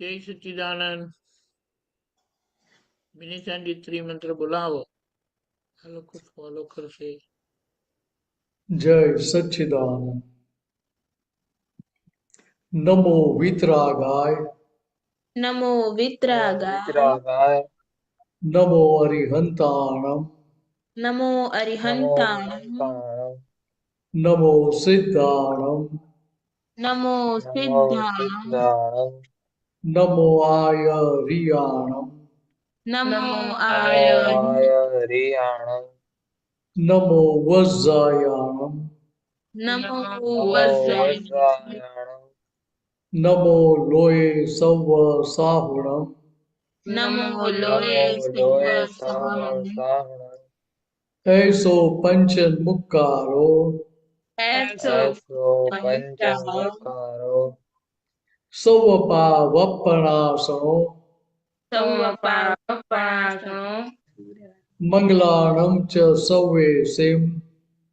जय सच्चिदानंद। विनीता जी त्रिमंत्र बुलाओ, આ લોકો ફોલો કરશે। जय सच्चिदानंद। नमो वितरागाय, नमो वितरागाय, वितरागाय, नमो अरिहंताणम, नमो नमो अरिहंताणं, हंताणं, नमो सिद्धाणम, नमो नमो सिद्धाणं, सिद्धाणं, नमो आयरियाणम, नमो नमो आयर्य, आयर्याणं, नमो वज्रायाणम, नमो नमो वज्राय, वज्रायाणं, नमो लोये सव साहुणम, नमो लोये नमो सव लोये साहुणं, सहस्राणं, ऐसो पंचन मुक्कारो, ऐसो ऐसो पंचाः, पंचमुखारो, सवपावपणासनो, सवपावपणासनो, मंगलाणम च सवेसिम,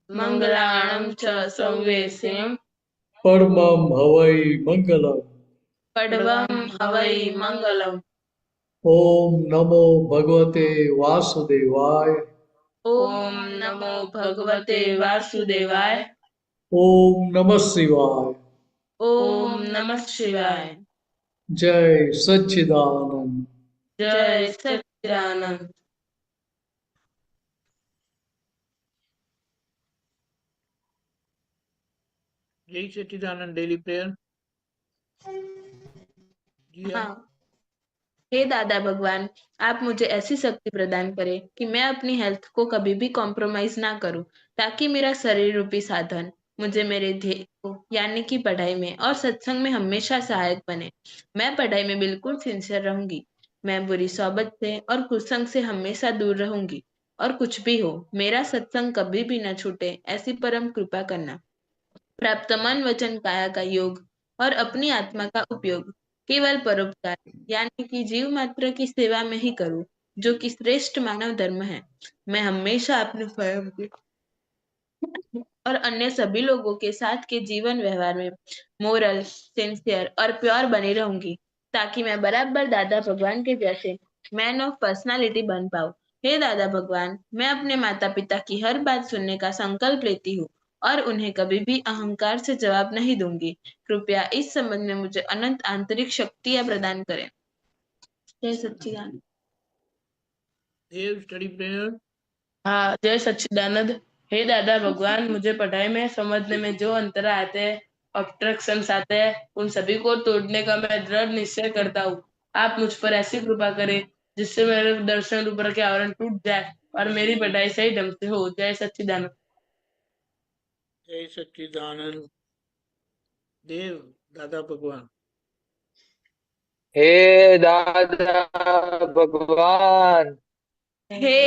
मङ्गलाणं च सव्येसिं, परमं हवै मंगलम। पडवं हवै मङ्गलम्। ओम नमो भगवते वासुदेवाय, ॐ नमो भगवते वासुदेवाय। ओम नमः शिवाय। ॐ नमः शिवाय। जय सच्चिदानंद। जय सच्चिदानंद। जय सच्चिदानंद डेली प्रेयर। जी हाँ। हाँ, हे दादा भगवान, आप मुझे ऐसी शक्ति प्रदान करें कि मैं अपनी हेल्थ को कभी भी कॉम्प्रोमाइज ना करूं, ताकि मेरा शरीर रूपी साधन मुझे मेरे ध्येय को यानी कि पढ़ाई में और सत्संग में हमेशा सहायक बने। मैं पढ़ाई में बिल्कुल सिंसियर रहूंगी। मैं बुरी सोबत से और कुसंग से हमेशा दूर रहूंगी। और कुछ भी हो, मेरा सत्संग कभी भी न छूटे, ऐसी परम कृपा करना। प्राप्त मन वचन काया का योग और अपनी आत्मा का उपयोग केवल परोपकार यानी कि जीव मात्र की सेवा में ही करूं, जो कि श्रेष्ठ मानव धर्म है। मैं हमेशा अपने स्वयं के और अन्य सभी लोगों के साथ के जीवन व्यवहार में मोरल, सिंसियर और प्योर बनी रहूंगी, ताकि मैं बराबर दादा भगवान के जैसे मैन ऑफ पर्सनालिटी बन पाऊं। हे दादा भगवान, मैं अपने माता पिता की हर बात सुनने का संकल्प लेती हूँ और उन्हें कभी भी अहंकार से जवाब नहीं दूंगी। कृपया इस संबंध में मुझे अनंत आंतरिक शक्तियां प्रदान करें। जय सच्चिदानंद। देव स्टडी प्रेयर। हाँ, जय सच्चिदानंद। हे दादा भगवान, मुझे पढ़ाई में समझने में जो अंतर आते हैं, ऑब्स्ट्रक्शंस आते हैं, उन सभी को तोड़ने का मैं दृढ़ निश्चय करता हूँ। आप मुझ पर ऐसी कृपा करें जिससे मेरे दर्शन ऊपर के आवरण टूट जाए और मेरी पढ़ाई सही ढंग से हो। जय सच्चिदानंद। जय सच्चिदानंद। देव दादा भगवान। हे दादा भगवान, हे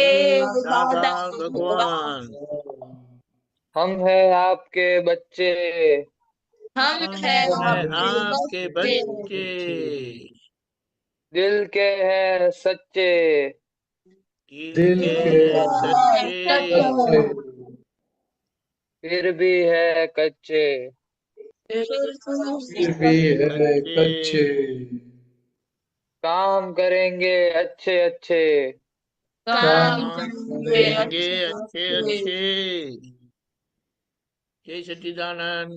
दादा दादा भगवान, भगवान, हम हैं आपके बच्चे, हम हम हैं हैं आपके आपके बच्चे, बच्चे, दिल के हैं सच्चे, दिल दिल के के हैं सच्चे, सच्चे, फिर भी है कच्चे, फिर फिर भी भी है कच्चे। कच्चे। काम करेंगे अच्छे अच्छे, काम काम काम करेंगे करेंगे अच्छे अच्छे अच्छे। अच्छे। जय सच्चिदानंद।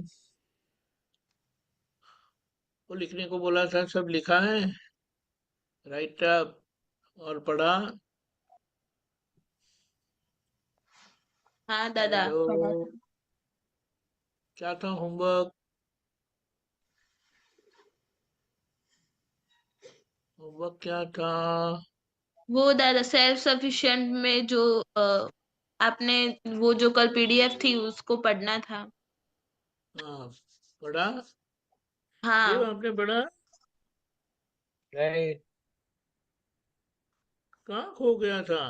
वो लिखने को बोला था, सब लिखा है, राइट अप और पढ़ा। हाँ दादा, हेलो, पढ़ा था। क्या था होमवर्क? होमवर्क क्या था? वो दादा सेल्फ सफिशिएंट में जो आपने वो जो कल पीडीएफ थी उसको पढ़ना था। हाँ, पढ़ा। देव हाँ, आपने पढ़ा? नहीं, कहाँ खो गया था?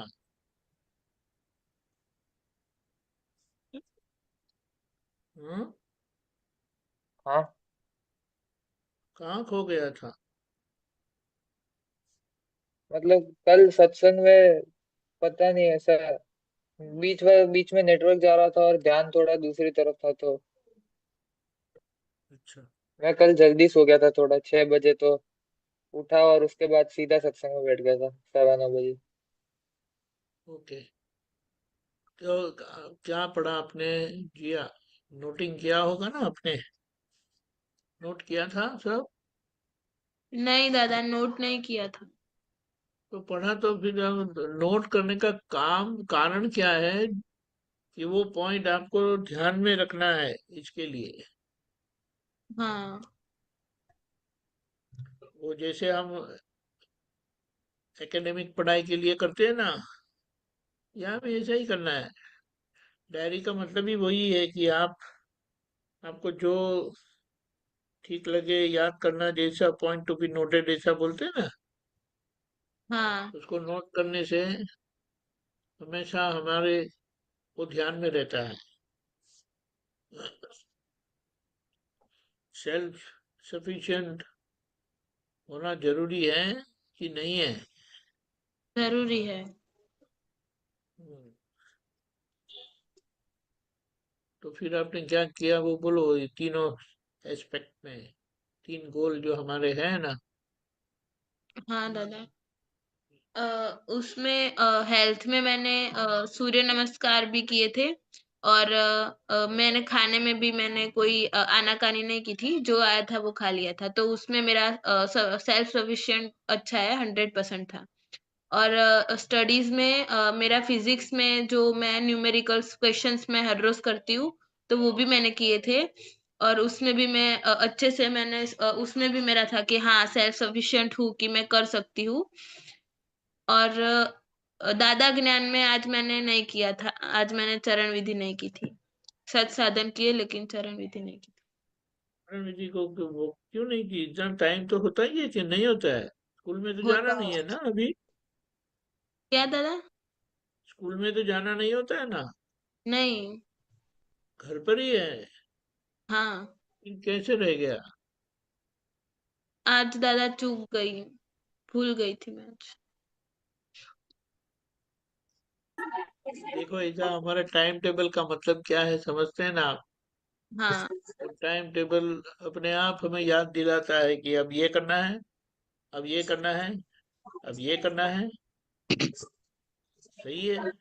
हाँ, हाँ, कहाँ खो गया था? मतलब कल सत्संग में पता नहीं ऐसा बीच में नेटवर्क जा रहा था और ध्यान थोड़ा दूसरी तरफ था, तो अच्छा। मैं कल जल्दी सो गया था थोड़ा 6 बजे, तो उठा और उसके बाद सीधा सत्संग में बैठ गया था 9:15 बजे। ओके। तो क्या पढ़ा आपने? किया, नोटिंग किया होगा ना आपने? नोट किया था सब? नहीं दादा, नोट नहीं किया था। तो पढ़ा तो फिर नोट करने का कारण क्या है कि वो पॉइंट आपको ध्यान में रखना है इसके लिए। हाँ। वो जैसे हम एकेडमिक पढ़ाई के लिए करते हैं ना, यहाँ भी ऐसा ही करना है। डायरी का मतलब ही वही है कि आपको जो ठीक लगे याद करना, जैसा पॉइंट टू बी नोटेड ऐसा बोलते हैं ना, हाँ। उसको नोट करने से हमेशा हमारे वो ध्यान में रहता है। सेल्फ सफिशिएंट होना जरूरी है कि नहीं है? जरूरी है। हम्म, तो फिर आपने क्या किया वो बोलो, ये तीनों एस्पेक्ट में, तीन गोल जो हमारे हैं ना। हाँ दादा। उसमें हेल्थ में मैंने सूर्य नमस्कार भी किए थे। और मैंने खाने में भी मैंने कोई आनाकानी नहीं की थी, जो आया था वो खा लिया था, तो उसमें मेरा सेल्फ सफिशिएंट अच्छा है, 100% था। और स्टडीज में मेरा फिजिक्स में जो मैं न्यूमेरिकल्स क्वेश्चंस में हर रोज करती हूँ, तो वो भी मैंने किए थे। और उसमें भी मैं अच्छे से मैंने उसमें भी मेरा था कि हाँ सेल्फ सफिशिएंट हूँ, कि मैं कर सकती हूँ। और दादा ज्ञान में आज मैंने नहीं किया था, आज मैंने चरण विधि नहीं की थी। सत साधन किए लेकिन चरण विधि नहीं की थी। विधि को वो क्यों नहीं की? इतना टाइम तो होता ही है कि नहीं होता है? स्कूल में तो जाना होता नहीं है। है ना अभी? क्या दादा? स्कूल में तो जाना नहीं होता है ना? नहीं। घर पर ही है? हाँ। फिर कैसे रह गया? आज दादा चूक गई, भूल गई थी मैं आज। देखो, ऐसा हमारा टाइम टेबल का मतलब क्या है समझते हैं ना आप? हाँ। वो टाइम टेबल अपने आप हमें याद दिलाता है कि अब ये करना है, अब ये करना है, अब ये करना है। सही है।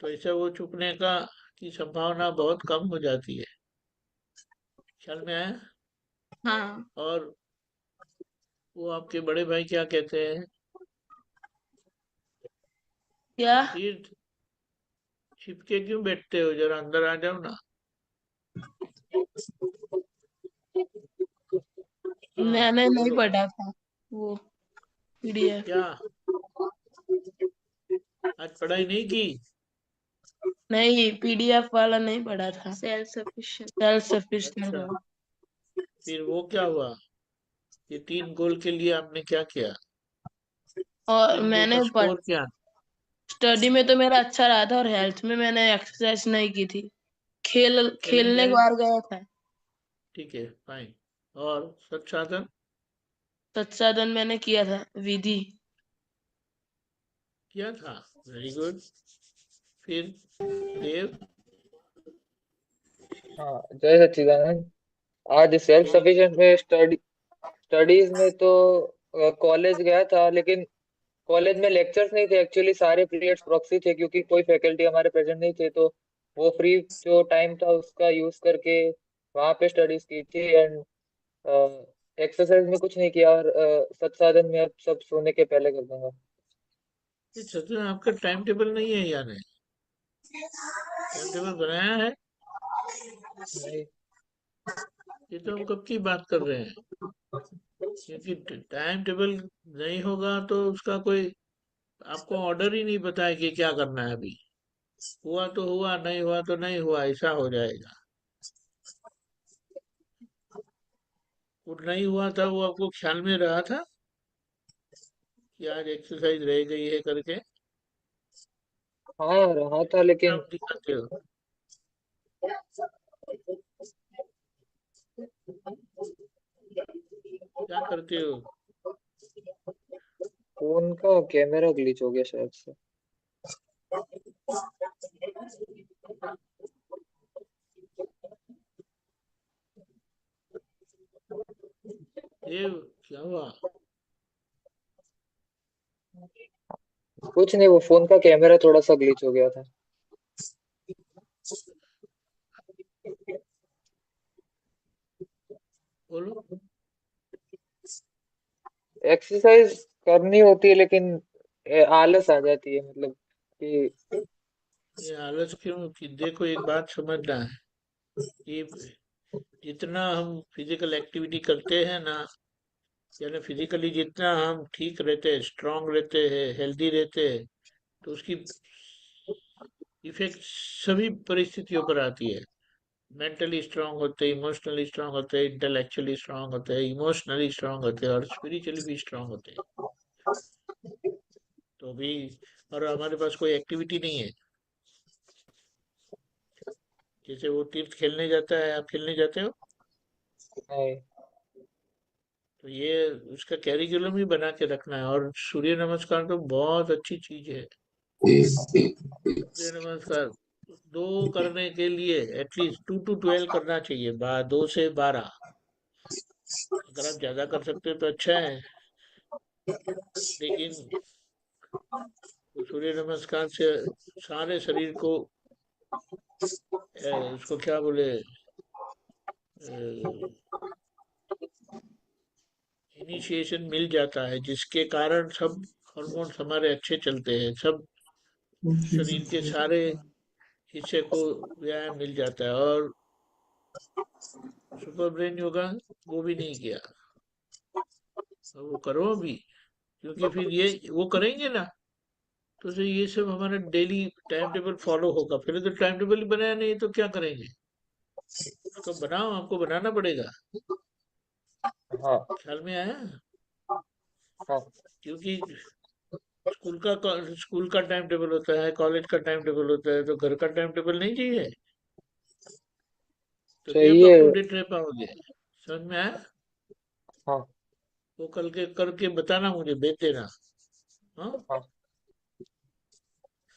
तो ऐसे वो चुकने का की संभावना बहुत कम हो जाती है। ख्याल में आया? हाँ। और वो आपके बड़े भाई क्या कहते हैं? क्या? फिर छिपके क्यों बैठते हो? जरा अंदर आ जाओ ना। हाँ, मैंने नहीं बोलो। पढ़ा था वो पीडीएफ। क्या आज पढ़ाई नहीं की? नहीं, पीडीएफ वाला नहीं पढ़ा था। Self sufficient. सेल्फ सफिशिएंट अच्छा, वाला। फिर वो क्या हुआ? ये तीन गोल के लिए आपने क्या किया? और तीन गोल का मैंने स्कोर क्या? स्टडी में तो मेरा अच्छा रहा था, और हेल्थ में मैंने एक्सरसाइज नहीं की थी। चैलेंज खेलने है। को बार गया था। ठीक है, फाइन। और सत्साधन तत्साधन मैंने किया था, विधि। किया था? Very good. फिर देव? हाँ, जय सच्चिदानंद। आज सेल्फ वो सफिशिएंट में स्टडीज में तो कॉलेज गया था, लेकिन कॉलेज में लेक्चर्स नहीं थे एक्चुअली, सारे पीरियड्स प्रॉक्सी थे क्योंकि कोई फैकल्टी हमारे प्रेजेंट नहीं थे। तो वो फ्री जो टाइम था उसका यूज करके वहाँ पे स्टडीज की थी। एंड एक्सरसाइज में कुछ नहीं किया, और सत्साधन में अब सब सोने के पहले कर दूंगा। ये सत्साधन आपका टाइम टेबल नहीं है यानी? टाइम टेबल बनाया है? नहीं। ये तो हम कब की बात कर रहे हैं। क्योंकि टाइम टेबल नहीं होगा तो उसका कोई आपको ऑर्डर ही नहीं पता है कि क्या करना है अभी। हुआ तो हुआ, नहीं हुआ तो नहीं हुआ, ऐसा हो जाएगा। वो नहीं हुआ था वो आपको ख्याल में रहा था कि आज एक्सरसाइज रह गई है करके? हाँ रहा था, लेकिन आप दिखाते हो, क्या करते हो? फोन का कैमरा ग्लिच हो गया शायद से। देव, क्या हुआ? कुछ नहीं, वो फोन का कैमरा थोड़ा सा ग्लिच हो गया था। बोलो। एक्सरसाइज करनी होती है लेकिन आलस आ जाती है, मतलब कि ये आलस क्यों? कि देखो, एक बात समझना है कि जितना हम फिजिकल एक्टिविटी करते हैं ना, यानी फिजिकली जितना हम ठीक रहते हैं, स्ट्रांग रहते हैं, हेल्दी रहते हैं, तो उसकी इफेक्ट सभी परिस्थितियों पर आती है। मेंटली स्ट्रांग होते हैं, इमोशनली स्ट्रांग होते हैं, इंटेलेक्चुअली स्ट्रांग होते हैं, इमोशनली स्ट्रांग होते हैं और स्पिरिचुअली भी स्ट्रांग होते हैं। तो अभी और हमारे पास कोई एक्टिविटी नहीं है। जैसे वो तीर्थ खेलने जाता है, आप खेलने जाते हो, नहीं। तो ये उसका कैरिकुलम ही बना के रखना है। और सूर्य नमस्कार तो बहुत अच्छी चीज है। सूर्य नमस्कार दो करने के लिए एटलीस्ट 2 to 12 करना चाहिए, 2 से 12। अगर आप ज्यादा कर सकते हो तो अच्छा है, लेकिन सूर्य नमस्कार से सारे शरीर को उसको क्या बोले, इनिशिएशन मिल जाता है, जिसके कारण सब हार्मोन्स हमारे अच्छे चलते हैं, सब शरीर के सारे हिस्से को व्यायाम मिल जाता है। और सुपर ब्रेन योगा वो भी नहीं किया, और वो करो अभी, क्योंकि फिर ये वो करेंगे ना, तो फिर ये सब हमारा डेली टाइम टेबल फॉलो होगा। पहले तो टाइम टेबल ही बनाया नहीं तो क्या करेंगे? उसको बनाओ, आपको बनाना पड़ेगा। हाँ। ख्याल में आया? हाँ। क्योंकि स्कूल का टाइम टेबल होता है, कॉलेज का टाइम टेबल होता है, तो घर का टाइम टेबल नहीं चाहिए? तभी आप सही है। अप टू डेट रह पाओगे। समझ में आया? हाँ। वो कल के करके बताना, मुझे भेज देना। हाँ, हाँ।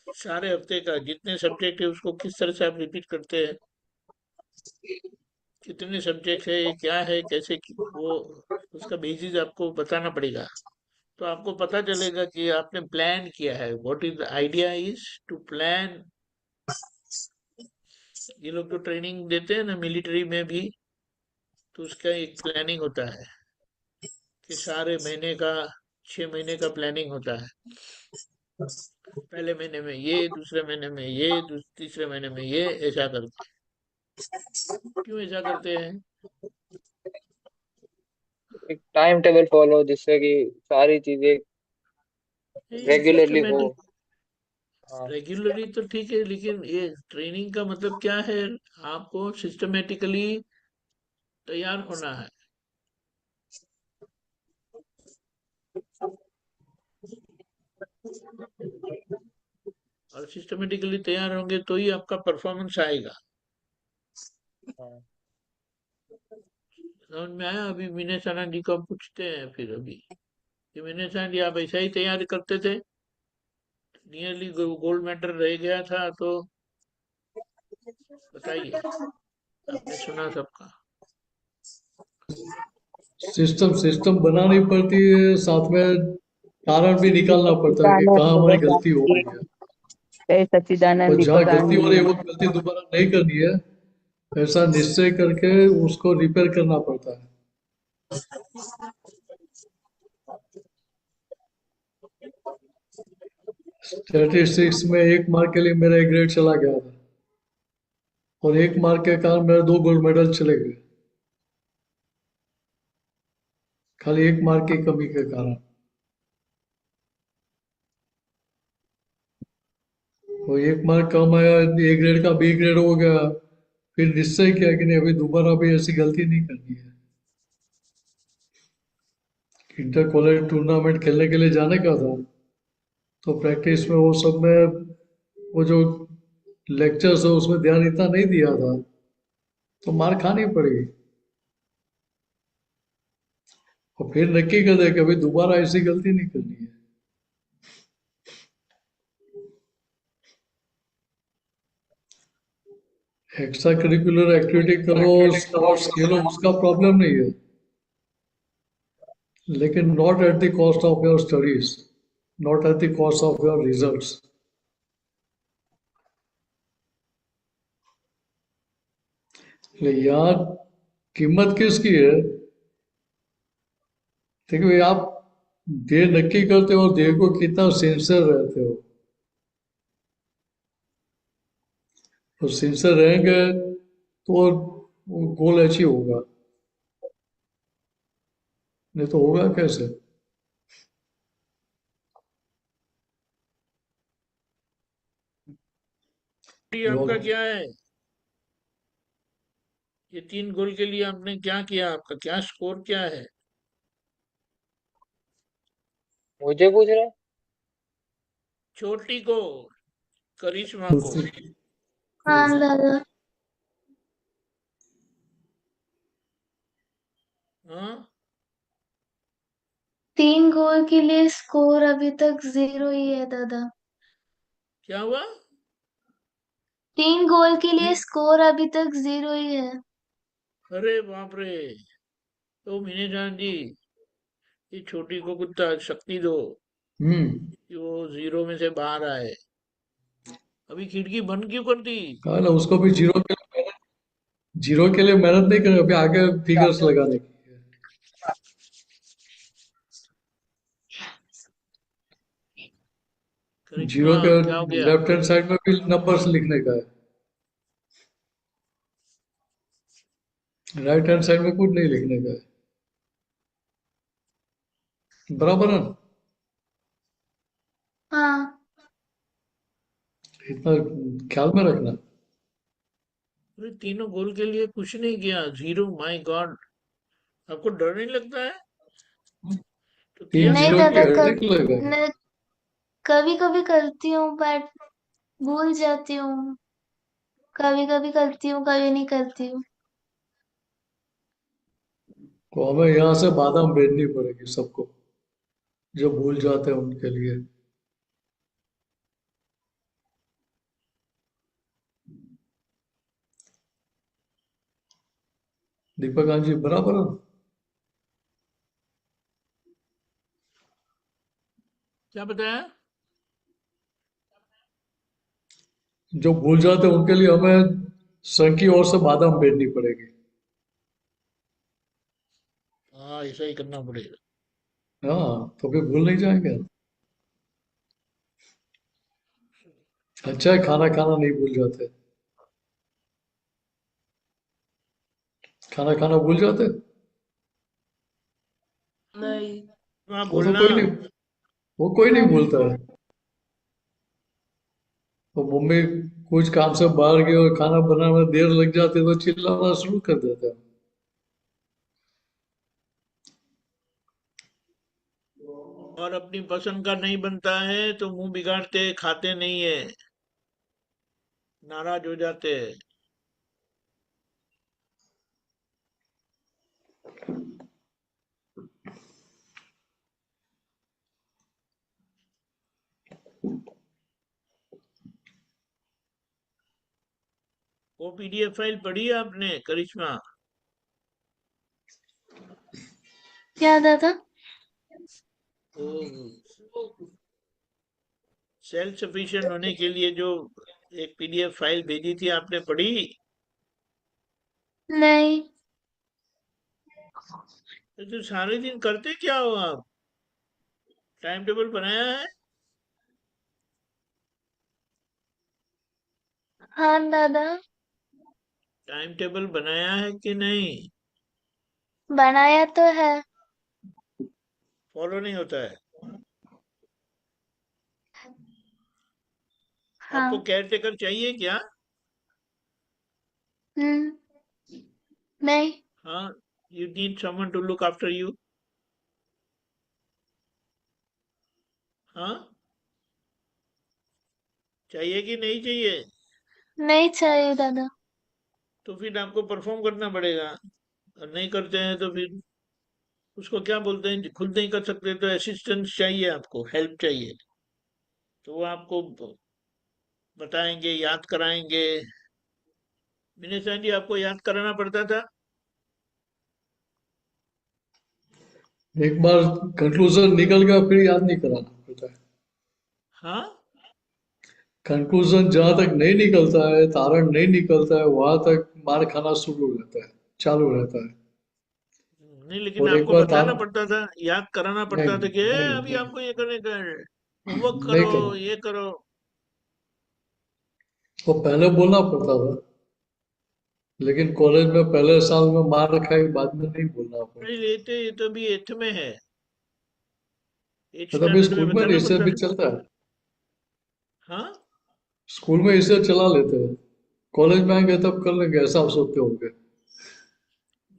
सारे हफ्ते का जितने सब्जेक्ट है उसको किस तरह से आप रिपीट करते हैं, कितने सब्जेक्ट है, ये क्या है, कैसे वो उसका बेसिस आपको बताना पड़ेगा। तो आपको पता चलेगा कि आपने प्लान किया है। What is the idea is to plan. ये लोग जो ट्रेनिंग देते हैं ना मिलिट्री में भी, तो उसका एक प्लानिंग होता है कि सारे महीने का, 6 महीने का प्लानिंग होता है। पहले महीने में ये, दूसरे महीने में ये, तीसरे महीने में ये, ऐसा करते हैं। क्यों ऐसा करते हैं? एक टाइम टेबल फॉलो, जिससे कि सारी चीजें ये रेगुलरली हो। सिस्टमेटिक, हाँ। रेगुलरली तो ठीक है, लेकिन ये ट्रेनिंग का मतलब क्या है? आपको सिस्टमेटिकली तैयार होना है। और सिस्टमेटिकली तैयार होंगे तो ही आपका परफॉर्मेंस आएगा। हाँ। समझ में आया? अभी विनेश आनंद जी को हम पूछते हैं फिर अभी कि विनेश आनंद जी, आप ऐसा ही तैयारी करते थे, नियरली गोल्ड मेडल रह गया था, तो बताइए, आपने सुना सबका। सिस्टम सिस्टम बनानी पड़ती है, साथ में कारण भी निकालना पड़ता है कि सच्चिदानंद कहाँ हमारी गलती हो भगवान रही है। की जय सच्चिदानंद और जहाँ भगवान गलती हो रही है की। वो गलती दोबारा नहीं करनी है, ऐसा निश्चय करके उसको रिपेयर करना पड़ता है। स्टैटिस्टिक्स में 1 मार्क के लिए मेरा 1 ग्रेड चला गया था, और 1 मार्क के कारण मेरे 2 गोल्ड मेडल चले गए, खाली 1 मार्क की कमी के कारण। वो 1 मार्क कम आया, A ग्रेड का B ग्रेड हो गया। फिर निश्चय किया कि नहीं, अभी दोबारा भी ऐसी गलती नहीं करनी है। इंटर कॉलेज टूर्नामेंट खेलने के लिए जाने का था, तो प्रैक्टिस में वो सब में वो जो लेक्चर्स है उसमें ध्यान इतना नहीं दिया था, तो मार खानी पड़ी। और फिर नक्की कर दे कि अभी दोबारा ऐसी गलती नहीं करनी है। एक्स्ट्रा करिकुलर एक्टिविटी करो, स्पोर्ट्स खेलो, उसका प्रॉब्लम नहीं है, लेकिन not at the cost of your studies. not at the cost of your results. यहाँ कीमत किसकी है? देखो ये आप ध्येय नक्की करते हो और ध्येय को कितना सिंसियर रहते हो, तो सिंसियर रहेंगे तो गोल अचीव होगा, नहीं तो होगा कैसे? ये आपका क्या है? ये 3 गोल के लिए आपने क्या किया? आपका क्या स्कोर क्या है? मुझे पूछ रहा है? छोटी को, करिश्मा को। हाँ दादा, हाँ, 3 गोल के लिए स्कोर अभी तक 0 ही है दादा। क्या हुआ? 3 गोल के लिए स्कोर अभी तक 0 ही है। अरे बाप रे! तो मीने जान जी, ये छोटी को कुछ शक्ति दो कि वो 0 में से बाहर आए। अभी खिड़की बंद क्यों कर दी? कहा ना, उसको भी जीरो के लिए मेहनत नहीं करें, अभी आगे फिगर्स लगाने की है। जीरो करिश्मा, के क्या हो गया? लेफ्ट हैंड साइड में भी नंबर्स लिखने का है, राइट हैंड साइड में कुछ नहीं लिखने का है। बराबर है ना? हाँ इतना ख्याल में रखना। अरे तीनों गोल के लिए कुछ नहीं किया, 0। My God! आपको डर नहीं लगता है? तो तीन किया नहीं क्या जीरो की दादा, आपने? हेड्रिक लगाई। कभी कभी करती हूँ बट भूल जाती हूँ। कभी कभी करती हूँ, कभी नहीं करती हूँ। तो हमें यहाँ से बादाम भेजनी पड़ेगी सबको, जो भूल जाते हैं उनके लिए। दीपक जी बराबर है? क्या बताया? जो भूल जाते हैं उनके लिए हमें संघ की ओर से बादाम भेजनी पड़ेगी। हाँ, ऐसा ही करना पड़ेगा। हाँ, तो फिर भूल नहीं जाएंगे। अच्छा है खाना खाना नहीं भूल जाते। खाना खाना भूल जाते? नहीं। हाँ, वो तो बोलना। कोई नहीं, वो कोई नहीं भूलता है। तो मम्मी कुछ काम से बाहर गई और खाना बनाने में देर लग जाती है तो चिल्लाना शुरू कर देता है। और अपनी पसंद का नहीं बनता है तो मुंह बिगाड़ते, खाते नहीं है, नाराज हो जाते हैं। वो पीडीएफ फाइल पढ़ी है आपने, करिश्मा? क्या दादा? वो सेल्फ सफिशिएंट होने के लिए जो एक पीडीएफ फाइल भेजी थी, आपने पढ़ी? नहीं। तो सारे दिन करते क्या हो आप? टाइम टेबल बनाया है? हाँ दादा, टाइम टेबल बनाया है कि नहीं? बनाया तो है। फॉलो नहीं होता है? आपको हाँ। केयर टेकर चाहिए क्या? हम्म। नहीं। हाँ, you need someone to look after you. हाँ, चाहिए कि नहीं चाहिए? नहीं चाहिए दादा। तो फिर आपको परफॉर्म करना पड़ेगा। और नहीं करते हैं तो फिर उसको क्या बोलते हैं, खुद नहीं कर सकते तो असिस्टेंस चाहिए, आपको हेल्प चाहिए। तो वो आपको बताएंगे, याद कराएंगे। विनय जी, आपको याद कराना पड़ता था? एक बार कंक्लूजन निकल गया फिर याद नहीं कराना पड़ता है। हाँ, कंक्लूजन जहां तक नहीं निकलता है, तारण नहीं निकलता है, वहां तक मार खाना शुरू रहता है, चालू रहता है। नहीं लेकिन और एक आपको बार बताना पड़ता था, याद कराना नहीं पड़ता था कि अभी नहीं आपको ये करने का है, होमवर्क नहीं करो, कर, ये करो। वो पहले बोलना पड़ता था, लेकिन कॉलेज में पहले साल में मार खाई, बाद में नहीं बोलना नहीं पड़ता। लेते, ये तो अभी एथ में है, एथ मतलब अभी स्टैंडर्ड में स्कूल में बताना इससे पड़ता भी था। चलता है, हाँ, स्कूल में इसे चला लेते हैं, कॉलेज में आएंगे तब कर लेंगे, ऐसा आप सोचते होंगे।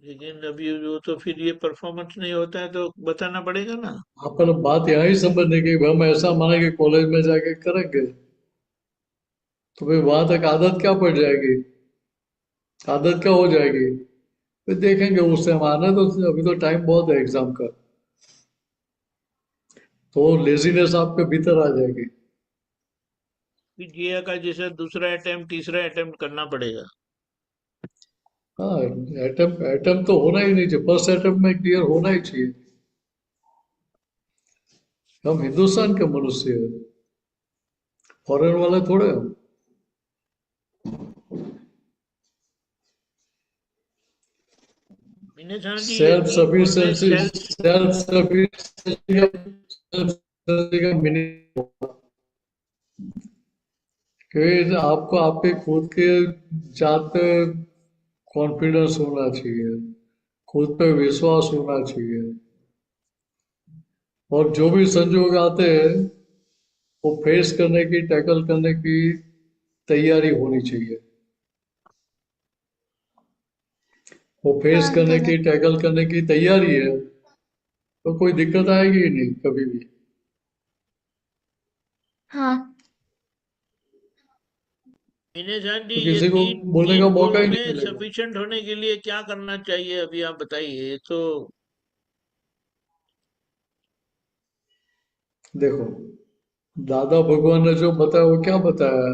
लेकिन अभी वो तो फिर ये परफॉर्मेंस नहीं होता है तो बताना पड़ेगा ना। आप पर बात यहाँ ही समझने की, हम ऐसा माने कि कॉलेज में जाके करेंगे, तो फिर वहां तक आदत क्या पड़ जाएगी, आदत क्या हो जाएगी, फिर देखेंगे उससे हम आने, तो अभी तो टाइम बहुत है एग्जाम का, तो लेजीनेस आपके भीतर आ जाएगी। फिर जीए का जैसे दूसरा अटेम्प्ट तीसरा अटेम्प्ट करना पड़ेगा। हाँ, अटेम्प्ट तो होना ही नहीं चाहिए, फर्स्ट अटेम्प्ट में क्लियर होना ही चाहिए। हम हिंदुस्तान के मनुष्य हैं, फॉरेन वाले थोड़े हैं। मैंने जाना जी ये सेल्फ 3 गोल में सफिशिएंसी, सेल्फ। सेल्फ सफिशिएंसी का मीनिंग कि आपको आपके खुद के जात पे कॉन्फिडेंस होना चाहिए, खुद पे विश्वास होना चाहिए, और जो भी संजोग आते हैं वो फेस करने की, टैकल करने की तैयारी होनी चाहिए। वो फेस हाँ करने अंकल। की, टैकल करने की तैयारी है, तो कोई दिक्कत आएगी ही नहीं कभी भी। हाँ मैंने जान जी तो ये किसी को तीन बोलने का तीन मौका गोल ही नहीं में मिलेगा। सफिशिएंट होने के लिए क्या करना चाहिए अभी आप बताइए, ये तो। देखो, दादा भगवान ने जो बताया वो क्या बताया है,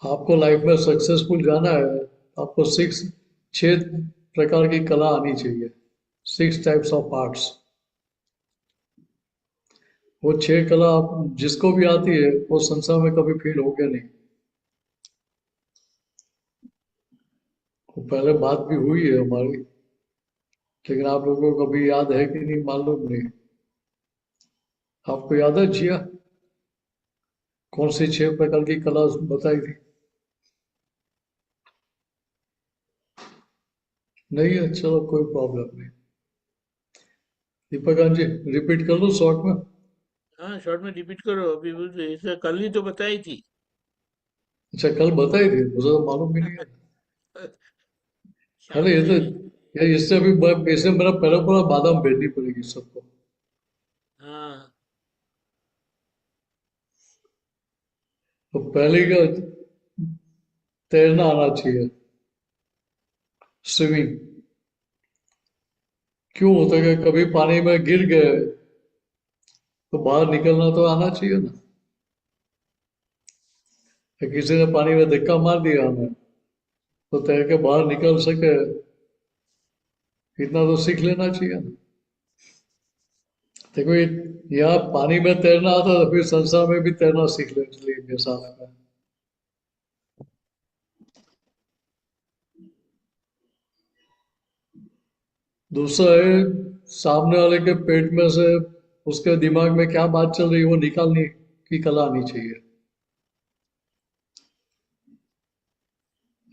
आपको लाइफ में सक्सेसफुल जाना है, आपको 6 प्रकार की कला आनी चाहिए, 6 टाइप्स ऑफ आर्ट्स। वो 6 कला जिसको भी आती है वो संसार में कभी फेल हो गया नहीं। वो पहले बात भी हुई है हमारी, लेकिन आप लोगों को कभी याद है कि नहीं मालूम नहीं। आपको याद है जिया, कौन सी 6 प्रकार की कला बताई थी? नहीं है, चलो कोई प्रॉब्लम नहीं। दीपक जी, रिपीट कर लो शॉर्ट में। हाँ, शॉर्ट में रिपीट करो, अभी वो तो ऐसा कल ही तो बताई थी। अच्छा, कल बताई थी, मुझे तो मालूम भी नहीं है। शाम अरे ये तो, में। यार इससे अभी इससे मेरा पहला पूरा बादाम भेजनी पड़ेगी सबको। हाँ, तो पहले का तैरना आना चाहिए, स्विमिंग। क्यों होता है कि कभी पानी में गिर गए तो बाहर निकलना तो आना चाहिए ना। या किसी ने पानी में धक्का मार दिया हमें, तो तैर के बाहर निकल सके, इतना तो सीख लेना चाहिए ना। देखो, यहाँ पानी में तैरना आता तो फिर संसार में भी तैरना सीख लेंगे साथ में। दूसरा है, सामने वाले के पेट में से उसके दिमाग में क्या बात चल रही है वो निकालने की कला आनी चाहिए।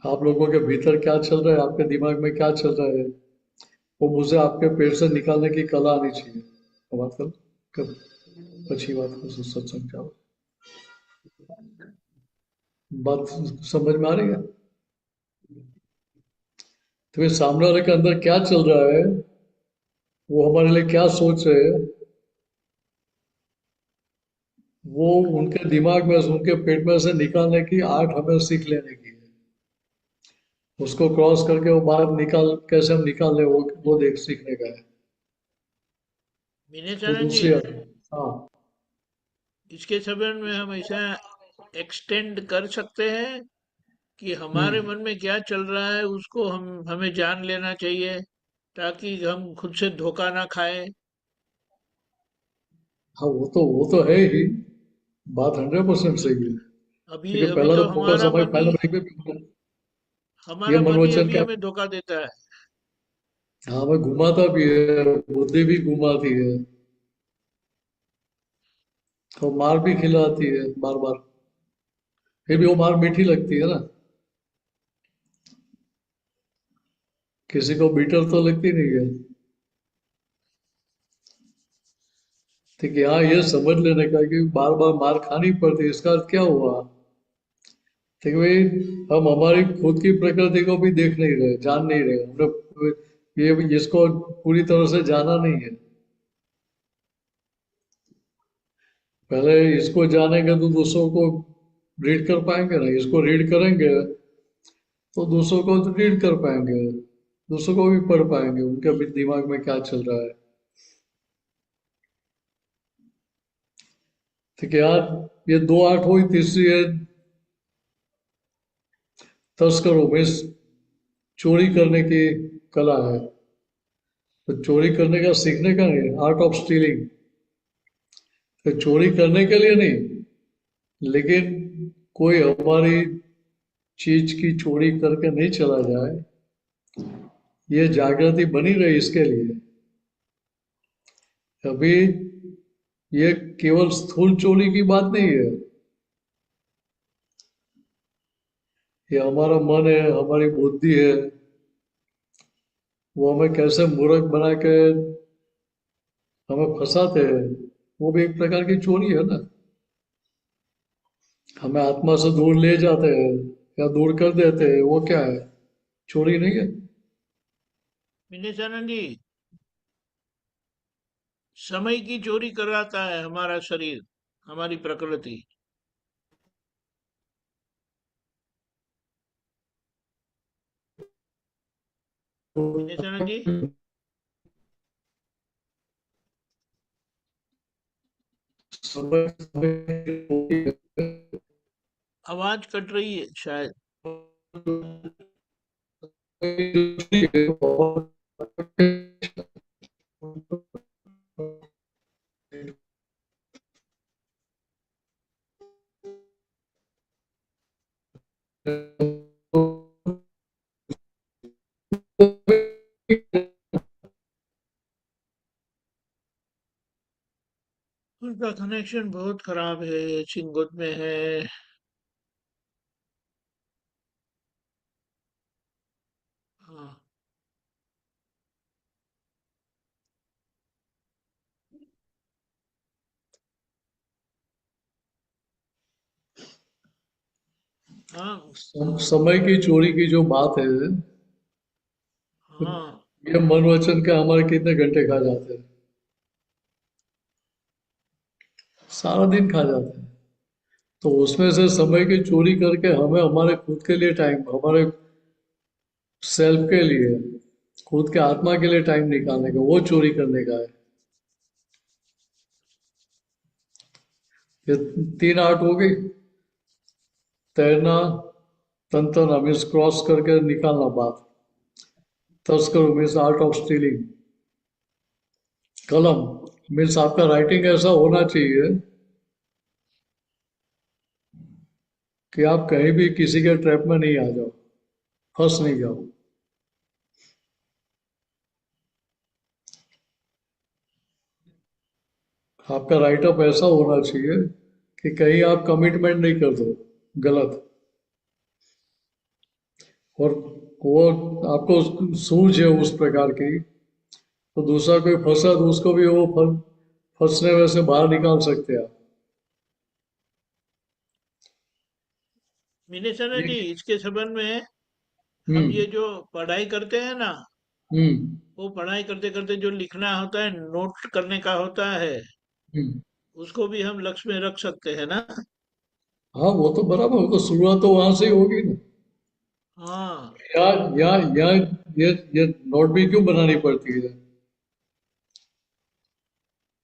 आप लोगों के भीतर क्या चल रहा है, आपके दिमाग में क्या चल रहा है, वो मुझे आपके पेट से निकालने की कला आनी चाहिए। तो बात कब अच्छी बात को सत्संग जाओ, बात समझ में आ रही है? तो फिर सामने वाले के अंदर क्या चल रहा है, वो हमारे लिए क्या सोच रहे हैं, वो उनके दिमाग में से, उनके पेट में से निकालने की आर्ट हमें सीख लेने की है। उसको क्रॉस करके वो बाहर निकाल, कैसे हम निकाल ले, वो देख सीखने का है। विनय वो चारण जी, दूसरी आर्ट। हाँ। इसके संबंध में हम ऐसा एक्सटेंड कर सकते हैं कि हमारे हम्म। मन में क्या चल रहा है उसको हमें जान लेना चाहिए, ताकि हम खुद से धोखा ना खाएं। हाँ, वो तो है ही, बात 100% सही है। अभी लेकिन अभी पहला तो तो फोकस हमारा हमारी मन ही पहले ब्रेक पे भी, ये हमारा मन ही मनोवचन अभी क्या, हमें धोखा देता है। हाँ, हमें घुमाता भी है, बुद्धि भी घुमाती है, और मार भी खिलाती है बार बार, फिर भी वो मार मीठी लगती है ना, किसी को बीटर तो लगती नहीं है। ठीक है, हाँ, ये समझ लेने का कि बार बार मार खानी पड़ती है, इसका अर्थ क्या हुआ? ठीक है भाई, हम हमारी खुद की प्रकृति को भी देख नहीं रहे, जान नहीं रहे, हमने ये इसको पूरी तरह से जाना नहीं है। पहले इसको जानेंगे तो दूसरों को रीड कर पाएंगे ना, इसको रीड करेंगे तो दूसरों को रीड कर पाएंगे, दूसरों को भी पढ़ पाएंगे, उनके भी दिमाग में क्या चल रहा है। ठीक है यार, ये 2-8 हुई, तीसरी है तस्करों में चोरी करने की कला है। तो चोरी करने का सीखने का नहीं, आर्ट ऑफ स्टीलिंग, तो चोरी करने के लिए नहीं, लेकिन कोई हमारी चीज की चोरी करके नहीं चला जाए, ये जागृति बनी रहे इसके लिए। अभी ये केवल स्थूल चोरी की बात नहीं है, ये हमारा मन है, हमारी बुद्धि है, वो हमें कैसे मूर्ख बना के हमें फंसाते हैं, वो भी एक प्रकार की चोरी है ना। हमें आत्मा से दूर ले जाते हैं या दूर कर देते हैं, वो क्या है? चोरी नहीं है? विनेशानंद जी, समय की चोरी कराता है हमारा शरीर, हमारी प्रकृति। विनेशानंद जी, समय समय आवाज कट रही है शायद। उनका कनेक्शन बहुत खराब है, चिंगुत में है। हाँ, हाँ, समय की चोरी की जो बात है, हाँ। ये मन वचन के हमारे कितने घंटे खा जाते हैं? सारा दिन खा जाते हैं। तो उसमें से समय की चोरी करके हमें हमारे खुद के लिए टाइम, हमारे सेल्फ के लिए, खुद के आत्मा के लिए टाइम निकालने का, वो चोरी करने का है। ये 3 आर्ट हो गई, तैरना, तंत्रना मीन्स क्रॉस करके निकालना बात, तस्कर मीन्स आर्ट ऑफ स्टीलिंग, कलम मीन्स आपका राइटिंग ऐसा होना चाहिए कि आप कहीं भी किसी के ट्रैप में नहीं आ जाओ, फंस नहीं जाओ। आपका राइटअप ऐसा होना चाहिए कि कहीं आप कमिटमेंट नहीं कर दो गलत, और वो आपको सूझ है उस प्रकार की, तो दूसरा कोई फंसा तो उसको भी वो फंसने में से बाहर निकाल सकते हैं आप। विनेशानंद जी, ये- इसके संबंध में हम हम्म। ये जो पढ़ाई करते हैं ना, हम्म। वो पढ़ाई करते करते जो लिखना होता है, नोट करने का होता है, हम्म। उसको भी हम लक्ष्य में रख सकते हैं ना। हाँ, वो तो बराबर, वो तो शुरुआत तो वहां से ही होगी ना। हाँ, या ये नोट भी क्यों बनानी पड़ती है?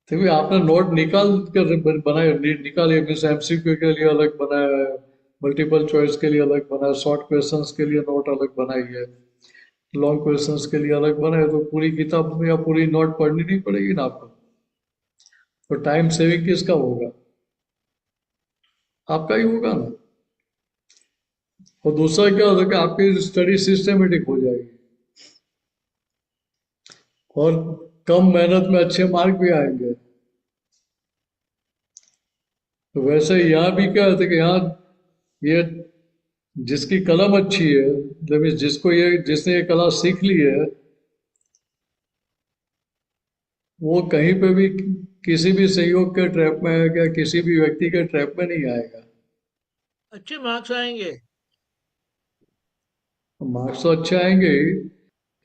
देखिए, आपने नोट निकाल कर बनाए, निकाले मीन्स एमसीक्यू के लिए अलग बनाया है, मल्टीपल चॉइस के लिए अलग बनाया, शॉर्ट क्वेश्चंस के लिए नोट अलग बनाई है, लॉन्ग क्वेश्चंस के लिए अलग बनाए, तो पूरी किताब में या पूरी नोट पढ़नी नहीं पड़ेगी ना आपको। तो टाइम सेविंग किसका होगा? आपका ही होगा ना। और दूसरा क्या होता है कि आपकी स्टडी सिस्टमेटिक हो जाएगी और कम मेहनत में अच्छे मार्क भी आएंगे। तो वैसे यहाँ भी क्या होता है कि यहाँ ये जिसकी कलम अच्छी है, जब जिसको ये जिसने ये कला सीख ली है, वो कहीं पे भी किसी भी सहयोग के ट्रैप में या किसी भी व्यक्ति के ट्रैप में नहीं आएगा। अच्छे मार्क्स आएंगे। मार्क्स तो अच्छे आएंगे ही,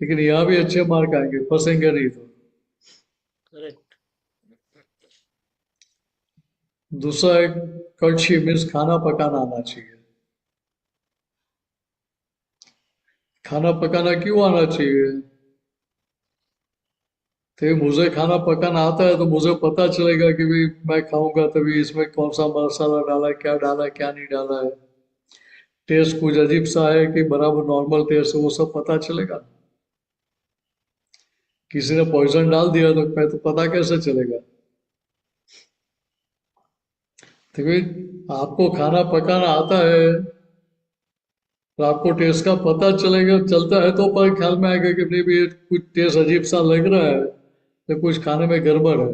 लेकिन यहाँ भी अच्छे मार्क आएंगे, फंसेंगे नहीं तो। करेक्ट। दूसरा एक कड़छी मीन्स खाना पकाना आना चाहिए। खाना पकाना क्यों आना चाहिए? तो मुझे खाना पकाना आता है तो मुझे पता चलेगा कि भाई मैं खाऊंगा तभी इसमें कौन सा मसाला डाला है, क्या डाला है, क्या नहीं डाला है, टेस्ट कुछ अजीब सा है कि बराबर नॉर्मल टेस्ट है, वो सब पता चलेगा। किसी ने पॉइजन डाल दिया तो मैं तो पता कैसे चलेगा? तो भाई आपको खाना पकाना आता है तो आपको टेस्ट का पता चलेगा, चलता है तो पर ख्याल में आएगा कि नहीं भी ये कुछ टेस्ट अजीब सा लग रहा है तो कुछ खाने में गड़बड़ है,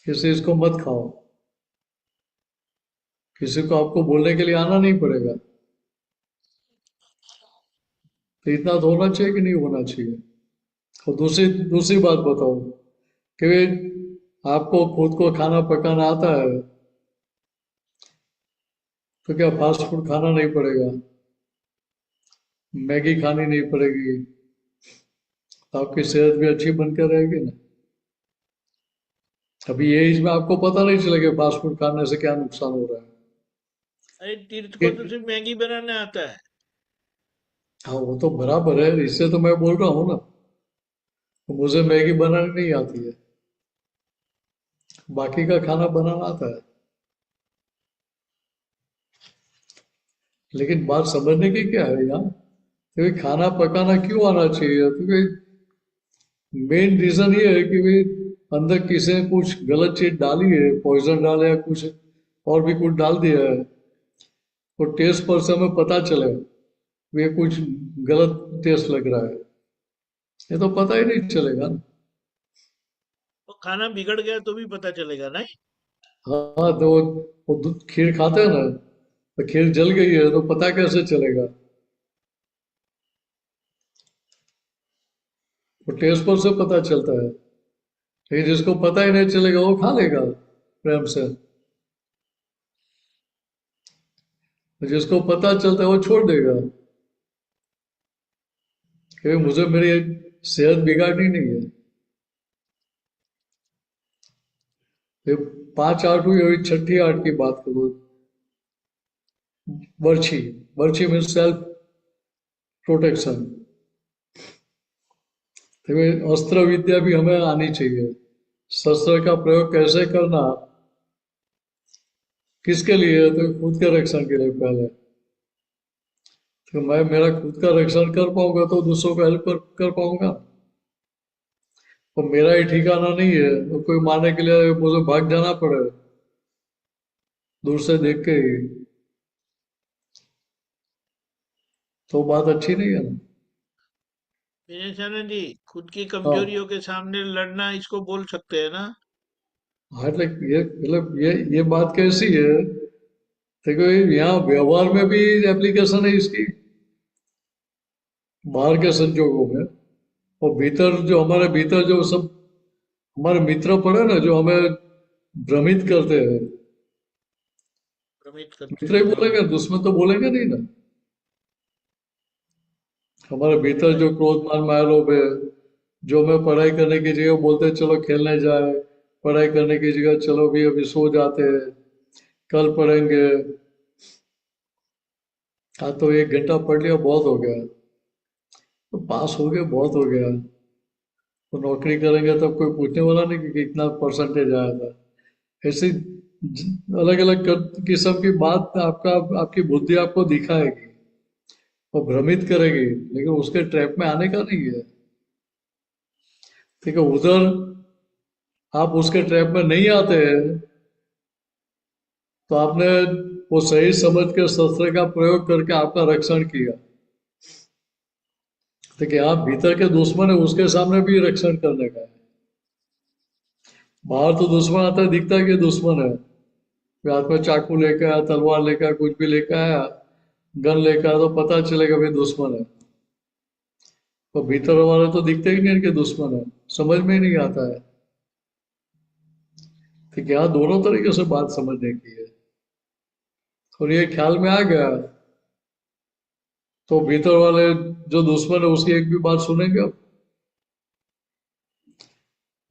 किसी इसको मत खाओ। किसी को आपको बोलने के लिए आना नहीं पड़ेगा। तो इतना तो होना चाहिए कि नहीं होना चाहिए? और दूसरी दूसरी बात बताओ कि भाई आपको खुद को खाना पकाना आता है तो क्या फास्ट फूड खाना नहीं पड़ेगा, मैगी खानी नहीं पड़ेगी, तो आपकी सेहत भी अच्छी बनकर रहेगी ना। अभी ये एज में आपको पता नहीं चलेगा फास्ट फूड खाने से क्या नुकसान हो रहा है। अरे तीर्थ को तो कि- सिर्फ मैगी बनाना आता है। हाँ वो तो बराबर है, इससे तो मैं बोल रहा हूँ ना, तो मुझे मैगी बनानी नहीं आती है, बाकी का खाना बनाना आता है। लेकिन बात समझने की क्या है यहाँ, क्योंकि खाना पकाना क्यों आना चाहिए? क्योंकि मेन रीजन ये है कि भाई अंदर किसी ने कुछ गलत चीज डाली है, पॉइजन डाला या कुछ और भी कुछ डाल दिया है, तो टेस्ट पर से हमें पता चले ये कुछ गलत टेस्ट लग रहा है, ये तो पता ही नहीं चलेगा ना। तो खाना बिगड़ गया तो भी पता चलेगा नहीं। हाँ तो वो दूध खीर खाते हैं ना, तो खीर जल गई है तो पता कैसे चलेगा? वो टेस्ट पर से पता चलता है। लेकिन जिसको पता ही नहीं चलेगा वो खा लेगा प्रेम से, जिसको पता चलता है वो छोड़ देगा कि मुझे मेरी सेहत बिगाड़नी नहीं है। ये 5 आठ हुई, अभी छठी आठ की बात करो। बर्छी, बर्छी में सेल्फ प्रोटेक्शन। तो अस्त्र विद्या भी हमें आनी चाहिए। शस्त्र का प्रयोग कैसे करना, किसके लिए? तो खुद के रक्षण के लिए पहले। तो मैं मेरा खुद का रक्षण कर पाऊंगा तो दूसरों को हेल्प कर पाऊंगा। तो मेरा ही ठिकाना नहीं है तो कोई मारने के लिए मुझे भाग जाना पड़े दूर से देख के ही, तो बात अच्छी नहीं है ना। विजय जी, खुद की हाँ कमजोरियों के सामने लड़ना इसको बोल सकते हैं ना। हाँ, ये बात कैसी है? देखो यहाँ व्यवहार में भी एप्लीकेशन है इसकी, बाहर के संजोगों में। और भीतर जो हमारे भीतर जो सब हमारे मित्र पड़े ना, जो हमें भ्रमित करते हैं, भ्रमित करते मित्र ही हैं, हाँ। बोलेंगे, दुश्मन तो बोलेंगे नहीं ना। हमारे भीतर जो क्रोध मान माया लोभ है, जो हमें पढ़ाई करने की जगह बोलते हैं चलो खेलने जाए, पढ़ाई करने की जगह चलो भी अभी सो जाते हैं, कल पढ़ेंगे, हाँ तो 1 घंटा पढ़ लिया बहुत हो गया, तो पास हो गया बहुत हो गया, तो नौकरी करेंगे तब कोई पूछने वाला नहीं कि कितना परसेंटेज आया था। ऐसी अलग अलग किस्म की बात आपकी बुद्धि आपको दिखाएगी और भ्रमित करेगी, लेकिन उसके ट्रैप में आने का नहीं है। ठीक है, उधर आप उसके ट्रैप में नहीं आते हैं तो आपने वो सही समझ के शस्त्र का प्रयोग करके आपका रक्षण किया। देखिए आप भीतर के दुश्मन है उसके सामने भी रक्षण करने का है। बाहर तो दुश्मन आता है, दिखता है कि दुश्मन है, कोई हाथ में चाकू लेकर आया, तलवार लेकर आया, कुछ भी लेकर आया, गन लेकर आया, तो पता चलेगा भाई दुश्मन है। तो भीतर वाले तो दिखते ही नहीं कि दुश्मन है, समझ में ही नहीं आता है। ठीक है, यहाँ दोनों तरीके से बात समझने की है। और ये ख्याल में आ गया तो भीतर वाले जो दुश्मन है उसकी एक भी बात सुनेंगे आप,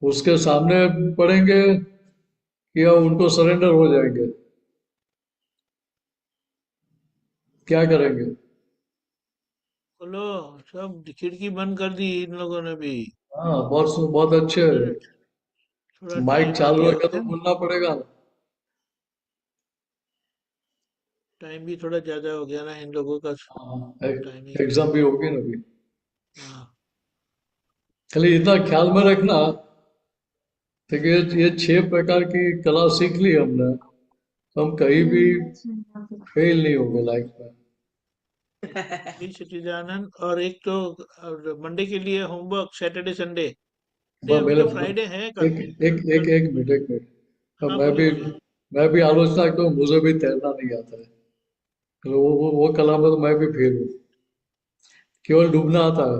उसके सामने पड़ेंगे या उनको सरेंडर हो जाएंगे, क्या करेंगे? बोलो, सब खिड़की बंद कर दी इन लोगों ने भी। हाँ, बहुत बहुत अच्छे अरे, है। थोड़ा माइक टाइम आ चालू गया रखा तो क्या? बोलना पड़ेगा। टाइम भी थोड़ा ज्यादा हो गया ना इन लोगों का। हाँ, टाइमिंग। एग्जाम भी होगी ना अभी। हाँ। खाली इतना ख्याल में रखना, ठीक है, ये 6 प्रकार की कला सीख ली हमने, तो हम कहीं भी फेल नहीं होंगे लाइफ में। जी सच्चिदानंद। और एक तो मंडे के लिए होमवर्क सैटरडे संडे। नहीं, मैं अभी मेरे तो फ्राइडे है कल। एक एक एक कल। एक मिनट, एक मिनट। अब हाँ, बोलिए बोलिए। मैं भी आलोचना करता हूँ, मुझे भी तैरना नहीं आता है। तो वो कला में तो मैं भी फेल हूँ, केवल डूबना आता है।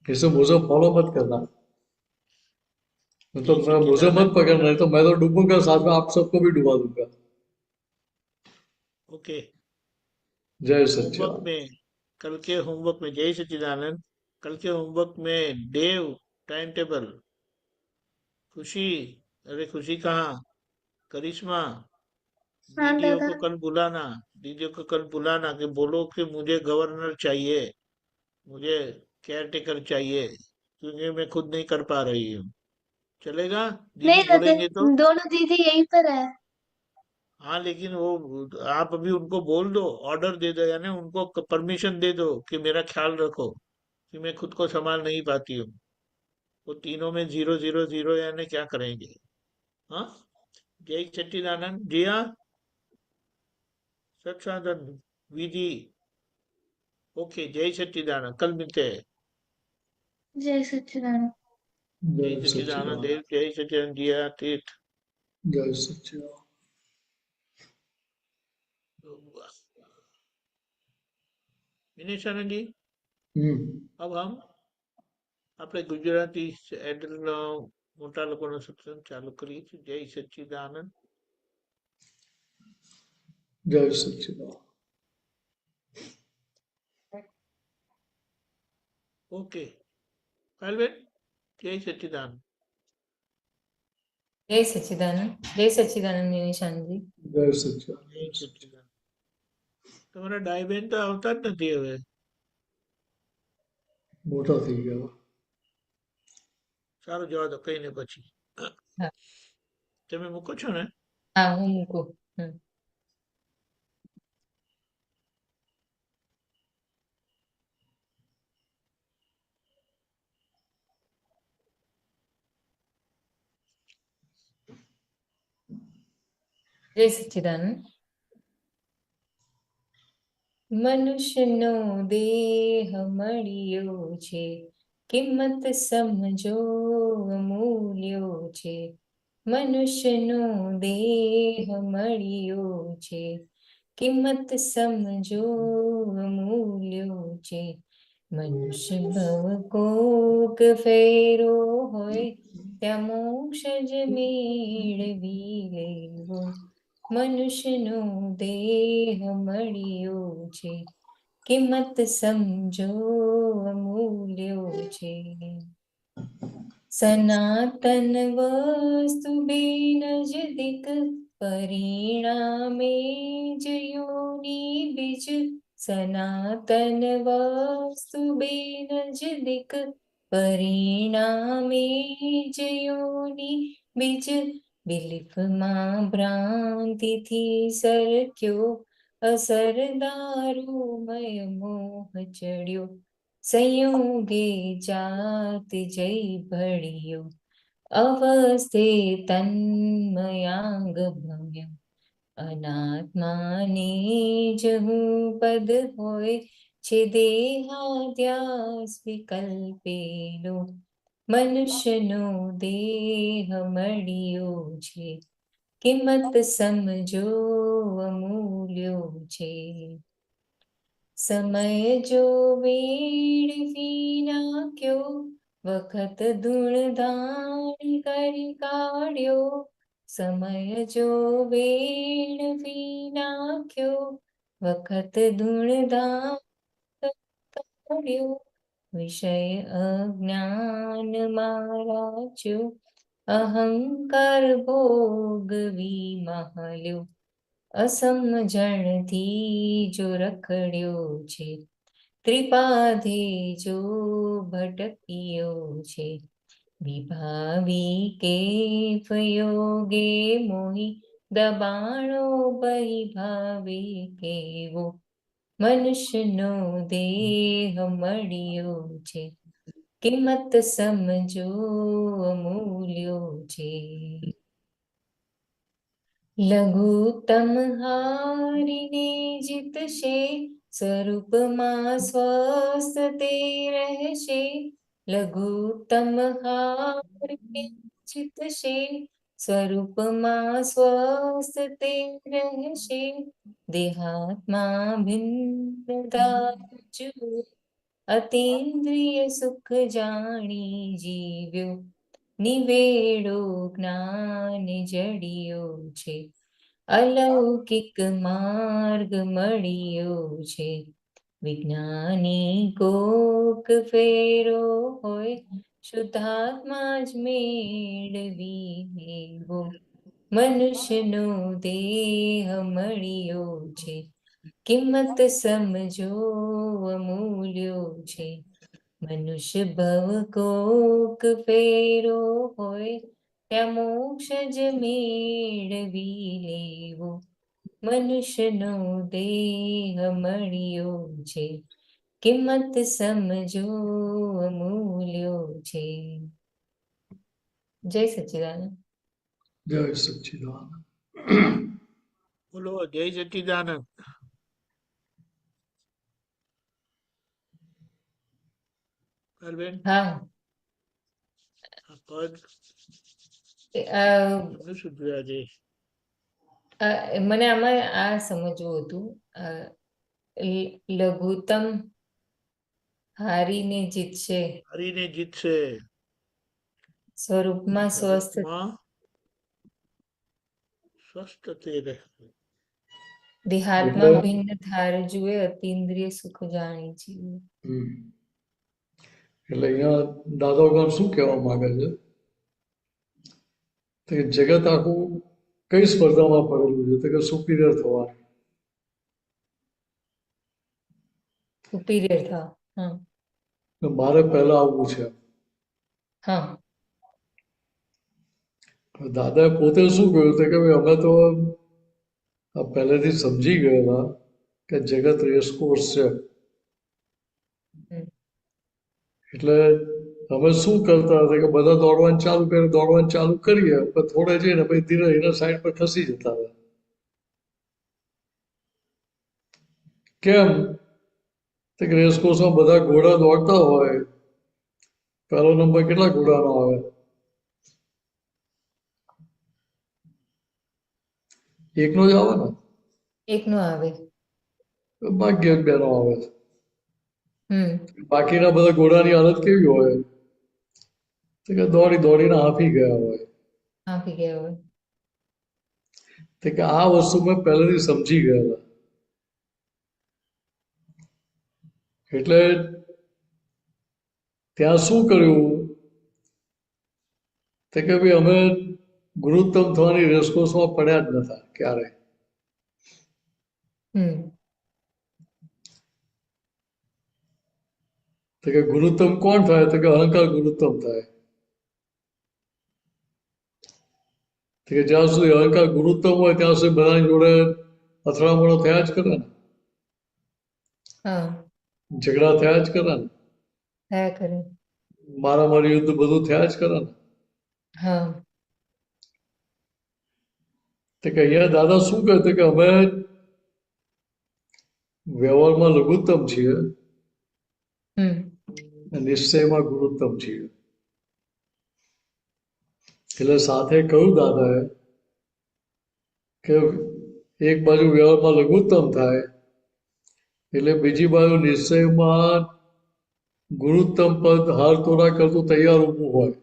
इसे मुझे फॉलो मत करना, जय मतलब मुझे मत सच्चिदानंद। पकड़ना, नहीं तो मैं तो डूबूंगा, साथ में आप सबको भी डुबा दूंगा। ओके। जय होमवर्क सच्चिदानंद। में, कल के होमवर्क में जय सच्चिदानंद। कल के होमवर्क में देव टाइम टेबल। खुशी। अरे खुशी कहाँ? करिश्मा। हाँ दीदियों दादा। को कल बुलाना। दीदियों को कल बुलाना कि बोलो कि मुझे गवर्नर चाहिए, मुझे केयर टेकर चाहिए, क्योंकि मैं खुद नहीं कर पा रही हूँ। चलेगा? नहीं दीदी दादा, बोलेंगे तो। दोनों दीदी यहीं पर है। हाँ, लेकिन वो आप अभी उनको बोल दो, ऑर्डर दे दो, यानी उनको परमिशन दे दो कि मेरा ख्याल रखो, कि मैं खुद को संभाल नहीं पाती हूँ। वो तीनों में 0 0 0, यानी क्या करेंगे? हाँ। जय सच्चिदानंद जी। हाँ। सत्साधन विधि। ओके, जय सच्चिदानंद, कल मिलते हैं। जय सच्चिदानंद। जय जय सच्चिदानंद सच्चिदानंद। देव, जय सच्चिदानंद जिया तीर्थ। जय सच्चिदानंद। विनेशानंद जी, हम्म। अब हम આપણે ગુજરાતી એડલનો મોટા લોકોનો સત્સંગ ચાલુ કરીએ છીએ. જય સચ્ચિદાનંદ. जय सच्चिदानंद। ઓકે. પાયલબેન, જય સચ્ચિદાનંદ. जय सच्चिदानंद निशान जी। जय જય सच्चिदानंद। સચ્ચિદાનંદ. તમારા ડાયબેન તો આવતા જ નથી હવે. मोटा थी गया। સારું, જવા દો, કઈ ને પછી. हाँ તમે મૂકો છો ને? हाँ, हूँ मुको। जय सच्चिदानंद। મનુષ્યનો દેહ મળ્યો છે, કિંમત સમજો અમૂલ્યો છે. મનુષ્યનો દેહ મળ્યો છે, કિંમત સમજો અમૂલ્યો છે. મનુષ્ય ભવ કોક ફેરો હોય, ત્યાં મોક્ષ જ મેળવી લેવો. મનુષ્યનો દેહ મળ્યો છે, કિંમત સમજો અમૂલ્યો છે. સનાતન વસ્તુ બિન જદિક, પરિણામે જ યોની બીજ. સનાતન વસ્તુ બિન જદિક, પરિણામે જ યોની બીજ. બિલીફમાં ભ્રાંતિથી સરક્યો, અસરદારૂમય મોહ ચડ્યો. संयोगे जात जय भळियो अवस्थे तन्मयांग भम्यो अनात्माने जहु पद होय छे देहाद्यास विकल्पेलो मनुष्यनो देह મળ્યો છે કિંમત સમજો અમૂલ્યો છે સમય જો વેડફી નાખ્યો વખત ધૂળધાણ કરી કાઢ્યો સમય જો વેડફી નાખ્યો વખત ધૂળધાણ કાઢ્યો વિષય અજ્ઞાન મારાચ્યો અહંકાર ભોગવી મહાલ્યો અસમજણથી જો રખડ્યો છે ત્રિપાધે જો ભટક્યો છે વિભાવી કેફ યોગે મોહી દબાણો ભાવે કેવો મનુષ્યનો દેહ મળ્યો છે કિંમત સમજો અમૂલ્યો છે લઘુત્તમ હારીને જીતશે સ્વરૂપમાં સ્વસ્થ તે રહેશે લઘુત્તમ હારીને જીતશે સ્વરૂપમાં સ્વસ્થ તે રહેશે દેહાત્મા ભિન્નતા જુએ અતીન્દ્રિય સુખ જાણી જીવ્યો નિવેડો જ્ઞાન જડિયો છે અલૌકિક માર્ગ મળ્યો છે વિજ્ઞાની કોક ફેરો હોય શુદ્ધાત્મા જ મેળવી લેવો મનુષ્યનો દેહ મળ્યો છે કિંમત સમજો અમૂલ્યો છે મનુષ્ય ભવ કોક ફેરો હોય ત્યાં મોક્ષ જ મેળવી લેવો મનુષ્યનો દેહ મળ્યો છે કિંમત સમજો અમૂલ્યો છે જય સચ્ચિદાનંદ જય સચ્ચિદાનંદ. બોલો જય સચ્ચિદાનંદ. બેન હા આ પદ અ, તમને શું થયું આજે? મને આમાં આ સમજવું હતું લઘુત્તમ હારીને જીતશે હરીને જીતશે સ્વરૂપમાં સ્વસ્થ સ્વરૂપમાં સ્વસ્થ તે રહે. દેહાત્મા ભિન્ન ધાર જુએ અતિન્દ્રિય સુખ જાણી જીવે એટલે અહીંયા દાદા ભગવાન શું કહેવા માંગે છે તો કે જગત આખું કઈ સ્પર્ધામાં પડેલું છે તો કે સુપીરિયર થવાનું. સુપીરિયર થાવ હા તો મારે પહેલા આવવું છે. હા દાદાએ પોતે શું કહ્યું હતું કે ભાઈ અમે તો આ પહેલેથી સમજી ગયેલા કે જગત રેસકોર્સ છે એટલે અમે શું કરતા હતા કે બધા દોડવાનું ચાલુ કરીએ પણ થોડે જઈને પછી ધીરે એના સાઈડ પર ખસી જતા હતા. કેમ તો કે રેસકોર્સમાં બધા ઘોડા દોડતા હોય પહેલો નંબર કેટલા ઘોડાનો આવે? એકનો જ આવે ને? એકનો આવે ભાગ્ય જ બેનો આવે. હમ બાકીના બધા ઘોડાની હાલત કેવી હોય તો કે દોડીને હાંફી ગયા હોય. આપી ગયા હોય તો કે આ વસ્તુ મેં પહેલેથી સમજી ગયેલા એટલે ત્યાં શું કર્યું તો કે ભાઈ અમે ગુરુત્તમ થવાની રેસકોર્સમાં પડ્યા જ નતા ક્યારેય. તો કે ગુરુત્તમ કોણ થાય તો કે અહંકાર ગુરુત્તમ થાય. તો કે જ્યાં સુધી અહંકાર ગુરુત્તમ હોય ત્યાં સુધી બધાની જોડે અથડામણો થયા જ કરે ને હા ઝઘડા થયા જ કરે ને થયા કરે. મારામારી યુદ્ધ બધું થયા જ કરે ને. હા. તો કે અહીંયા દાદા શું કહે કે અમે વ્યવહારમાં લઘુત્તમ છીએ, હમ. નિશ્ચયમાં ગુરુત્તમ છીએ. એટલે સાથે કહ્યું દાદાએ કે એક બાજુ વ્યવહારમાં લઘુત્તમ થાય એટલે બીજી બાજુ નિશ્ચયમાં ગુરુત્તમ પદ હાર તોરા કરતું તૈયાર ઊભું હોય.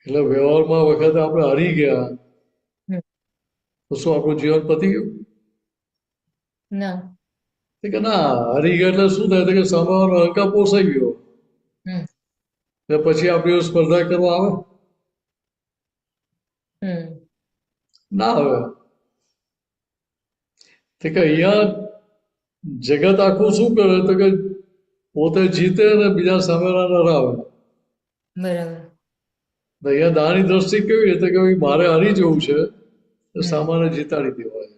એટલે વ્યવહારમાં વખતે આપણે હારી ગયા હમ. તો શું આપણું જીવન પતી ગયું? ના. કે ના, હારી ગયા એટલે શું થાય કે સામેવાળો અહંકાર પોસાઈ ગયો હમ. એટલે પછી આપણે સ્પર્ધા કરવા આવે? હમ. ના આવે. તો કે અહીંયા જગત આખું શું કરે તો કે પોતે જીતે અને બીજા સામેવાળાને હરાવે. બરાબર. તો અહીંયા દાની દ્રષ્ટિ કેવી રીતે કે ભાઈ મારે હારી જવું છે તો હમ. સામાને જીતાડી દેવાય.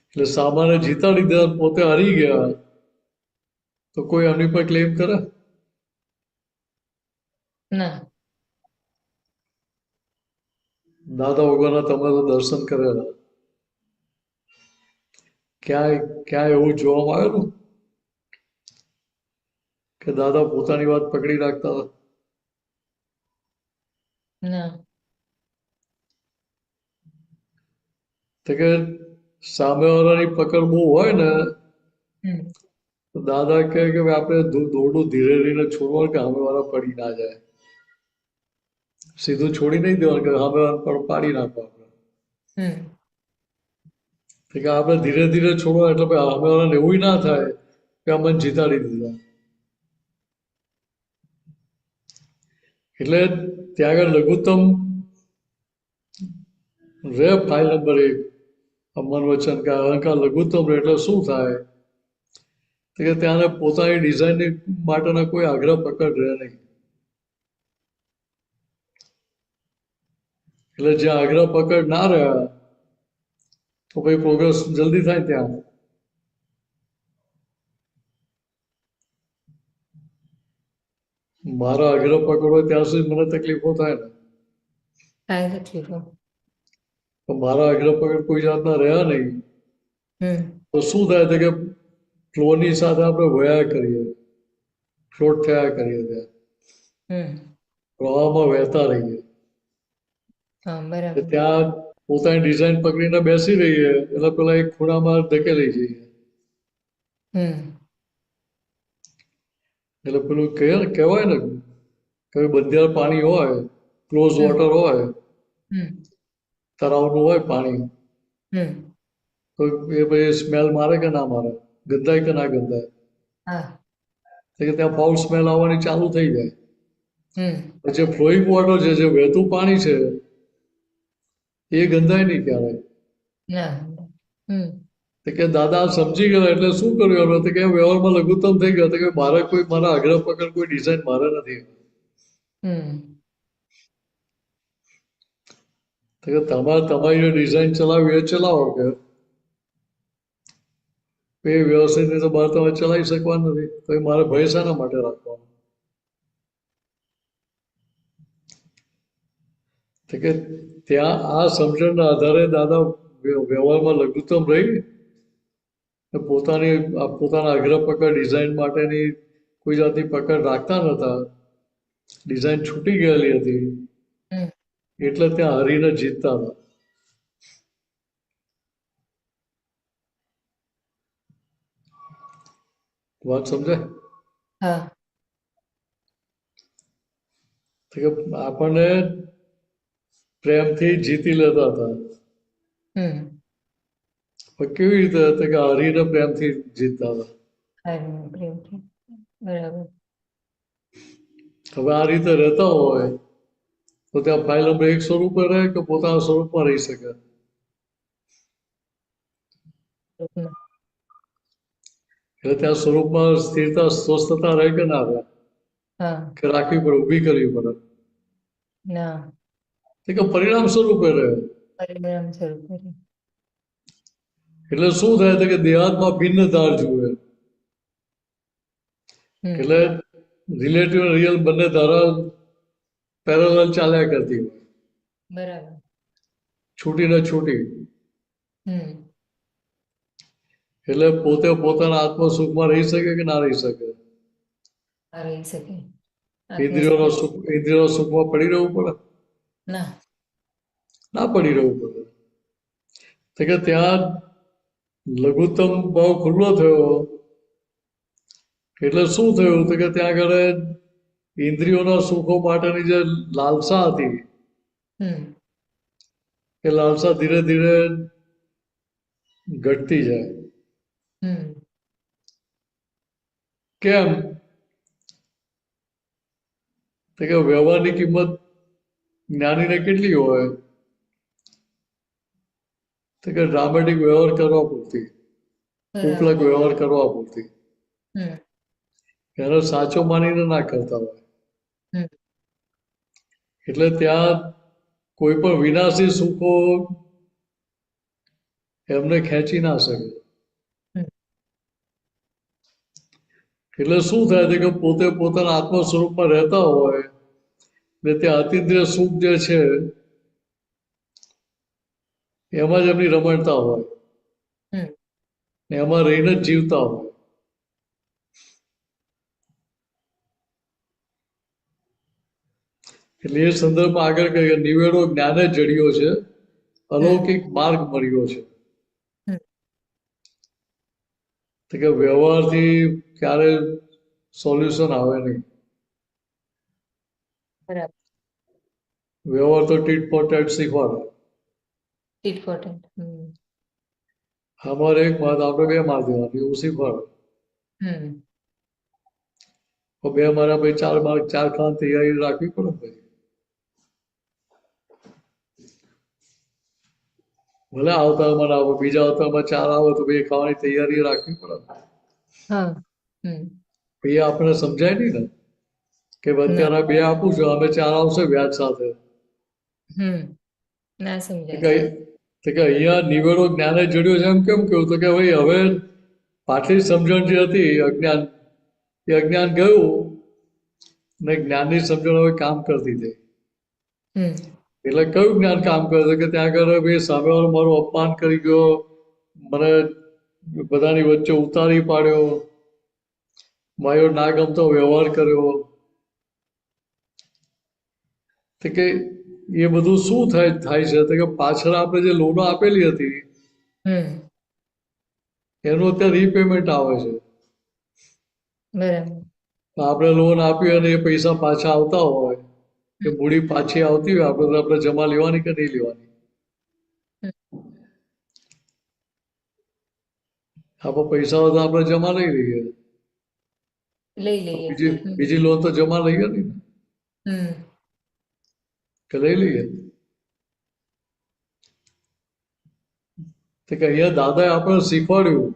એટલે સામાને જીતાડી દે પોતે હારી ગયા તો કોઈ આની પર ક્લેમ કરે? ના. દાદા વગરના તમે તો દર્શન કરેલા, ક્યાંય એવું જોવામાં આવેલું કે દાદા પોતાની વાત પકડી રાખતા હતા? ના. તો કે સામેવાળાની પકડ બહુ હોય ને હમ. તો દાદા કહે કે ભાઈ આપણે દોરડું ધીરે ધીરે છોડવાનું કે સામેવાળા પડી ના જાય. સીધું છોડી નહીં દેવાનું કે સામેવાળા પણ પાડી નાખો આપણે. હમ. તો કે આપણે ધીરે ધીરે છોડવા એટલે ભાઈ સામેવાળાને એવું ના થાય કે આ મને જીતાડી દીધા. એટલે ત્યાં આગળ લઘુત્તમ રે ફાઇલ નંબર 1 મન વચન કે અહંકાર લઘુત્તમ રહે એટલે શું થાય કે ત્યાં પોતાની ડિઝાઇન માટેના કોઈ આગ્રહ પકડ રહે નહીં. એટલે જ્યાં આગ્રહ પકડ ના રહ્યા તો ભાઈ પ્રોગ્રેસ જલ્દી થાય. ત્યાં મારા આગ્રહ પકડ હોય ત્યાં સુધી મને તકલીફો થાય ને. થાય તકલીફો. તો મારા આગ્રહ પકડ કોઈ જાતના રહ્યા નહીં હમ. તો શું થાય કે ફ્લોની સાથે આપણે વયા કરીએ, ફ્લોટ થયા કરીએ, ત્યાં હમ. પ્રવાહમાં વહેતા રહીએ. હા. બરાબર. ત્યાં પોતાની ડિઝાઇન પકડીને બેસી રહીએ એટલે પેલા એક ખૂણામાં ધકેલી જઈએ. હમ. એટલે પેલું કહેવાય ને કે બંધિયાર પાણી હોય, ક્લોઝ હમ. વોટર હોય, હમ. તળાવનું હોય પાણી, હમ. તો એ પછી સ્મેલ મારે કે ના મારે, ગંધાય કે ના ગંધાય? હા. તો કે ત્યાં ફાઉલ સ્મેલ આવવાની ચાલુ થઈ જાય. હમ. જે ફ્લોઈંગ વોટર છે, જે વહેતું પાણી છે, એ ગંધાય નહીં ક્યારેય. ના. હમ. તો કે દાદા સમજી ગયા એટલે શું કર્યું આપણે? તો કે વ્યવહારમાં લઘુત્તમ થઈ ગયા. તો કે મારે કોઈ મારા આગ્રહ પકડ કોઈ ડિઝાઇન મારે નથી. હમ. તો કે તમારી જે ડિઝાઇન ચલાવી એ ચલાવો, કે એ વ્યવસ્થિત રીતે બહાર તમે ચલાવી શકવાનું નથી તો એ મારે ભય શાના માટે રાખવાનો? તો કે ત્યાં આ સમજણના આધારે દાદા વ્યવહારમાં લઘુત્તમ રહી પોતાના આગ્રહ પકડ ડિઝાઇન માટેની કોઈ જાતની પકડ રાખતા નતા. ડિઝાઇન છૂટી ગયેલી હતી હમ. એટલે ત્યાં હરીને જીતતા હતા. વાત સમજાય? હા. તો કે આપણને પ્રેમથી જીતી લેતા હતા. હમ. પણ કેવી રીતે હતા કે હરીને પ્રેમથી જીતતા હતા. હારું. પ્રેમથી. બરાબર. હવે આ રીતે રહેતા હોય તો ત્યાં ફાઇલ નંબર 1 સ્વરૂપે રહે કે પોતાના સ્વરૂપમાં રહી શકે? હમ. એટલે ત્યાં સ્વરૂપમાં સ્થિરતા સ્વસ્થતા રહે કે ના રહે? હા. કે રાખવી પડે, ઊભી કરવી પડે? ના. તો કે પરિણામ સ્વરૂપે રહે. પરિણામ સ્વરૂપે. એટલે શું થાય તો કે દેહાતમાં ભિન્ન ધાર જુએ. એટલે રિલેટિવ અને રિયલ બંને ધારા પેરેલલ ચાલ્યા કરતી હોય, બરાબર. છૂટી ને છૂટી. હમ એટલે પોતે પોતાના આત્મ સુખમાં રહી શકે કે ના રહી શકે? આ રહી શકે. ઇન્દ્રિયોનો સુખ, ઇન્દ્રિયોના સુખમાં પડી રહેવું પડે? ના. ના પડી રહેવું પડે. તો કે ત્યાં લઘુત્તમ ભાવ ખુલ્લો થયો એટલે શું થયું તો કે ત્યાં આગળ ઇન્દ્રિયોના સુખો માટેની જે લાલસા હતી હમ એ લાલસા ધીરે ધીરે ઘટતી જાય. હમ કેમ? તો કે વ્યવહારની કિંમત જ્ઞાનીને કેટલી હોય? તો કે ડ્રામેટિક વ્યવહાર કરવા પૂરતી, ઉપલક વ્યવહાર કરવા પૂરતી. હમ એનો સાચો માનીને ના કરતા હોય. હમ એટલે ત્યાં કોઈ પણ વિનાશી સુખો એમને ખેંચી ના શકે. હમ એટલે શું થાય છે કે પોતે પોતાના આત્મ સ્વરૂપમાં રહેતા હોય ને ત્યાં અતિન્દ્રિય સુખ જે છે એમાં જ એમની રમણતા હોય, હમ એમાં રહીને જ જીવતા હોય. એટલે એ સંદર્ભમાં આગળ કહે નિવેડો જ્ઞાને જડ્યો છે, અલૌકિક માર્ગ મળ્યો છે. હમ તો કે વ્યવહારથી ક્યારે સોલ્યુશન આવે નહીં. બરાબર. વ્યવહાર તો ટીટ ફોર ટેટ શીખવાડે. ટીટ ફોર ટેટ. હમ અમારે એક માર આપણે બે માર દેવાની એવું શીખવાડે. હમ તો બે મારા ભાઈ ચાર માર, ચાર ખાવાની તૈયારી રાખવી પડે ને ભાઈ. ભલે આવતામાં ના આવે, બીજા આવતામાં ચાર આવે તો ભાઈ ખાવાની તૈયારી રાખવી પડે. હા. હમ એ આપણે સમજાય નહીં ને કે અત્યારે બે આપું છું, અમે ચાર આવશે વ્યાજ સાથે. હમ ના સમજાય. કે અહીંયા નિવેડો જ્ઞાને જડ્યો છે એમ કેમ કેવું? તો કે ભાઈ હવે પાછલી સમજણ જે હતી અજ્ઞાન, એ અજ્ઞાન ગયું ને જ્ઞાનની સમજણ હવે કામ કરતી હતી. હમ એટલે કયું જ્ઞાન કામ કરે છે કે ત્યાં આગળ ભાઈ સામેવાળો મારું અપમાન કરી ગયો, મને બધાની વચ્ચે ઉતારી પાડ્યો, મારો ના ગમતો વ્યવહાર કર્યો. તો કે એ બધું શું થાય છે તો કે પાછળ આપણે જે લોનો આપેલી હતી હમ એનું અત્યારે રીપેમેન્ટ આવે છે. બરાબર. આપણે લોન આપી અને એ પૈસા પાછા આવતા હોય, એ મૂડી પાછી આવતી હોય, આપણે જમા લેવાની કે નહીં લેવાની? આપણે પૈસા હોય તો આપણે જમા લઈ લઈએ, લઈ લઈએ. બીજી લોન તો જમા લઈએ નહીં ને, હમ કે લઈ લઈએ? તો કે અહીંયા દાદાએ આપણને શીખવાડ્યું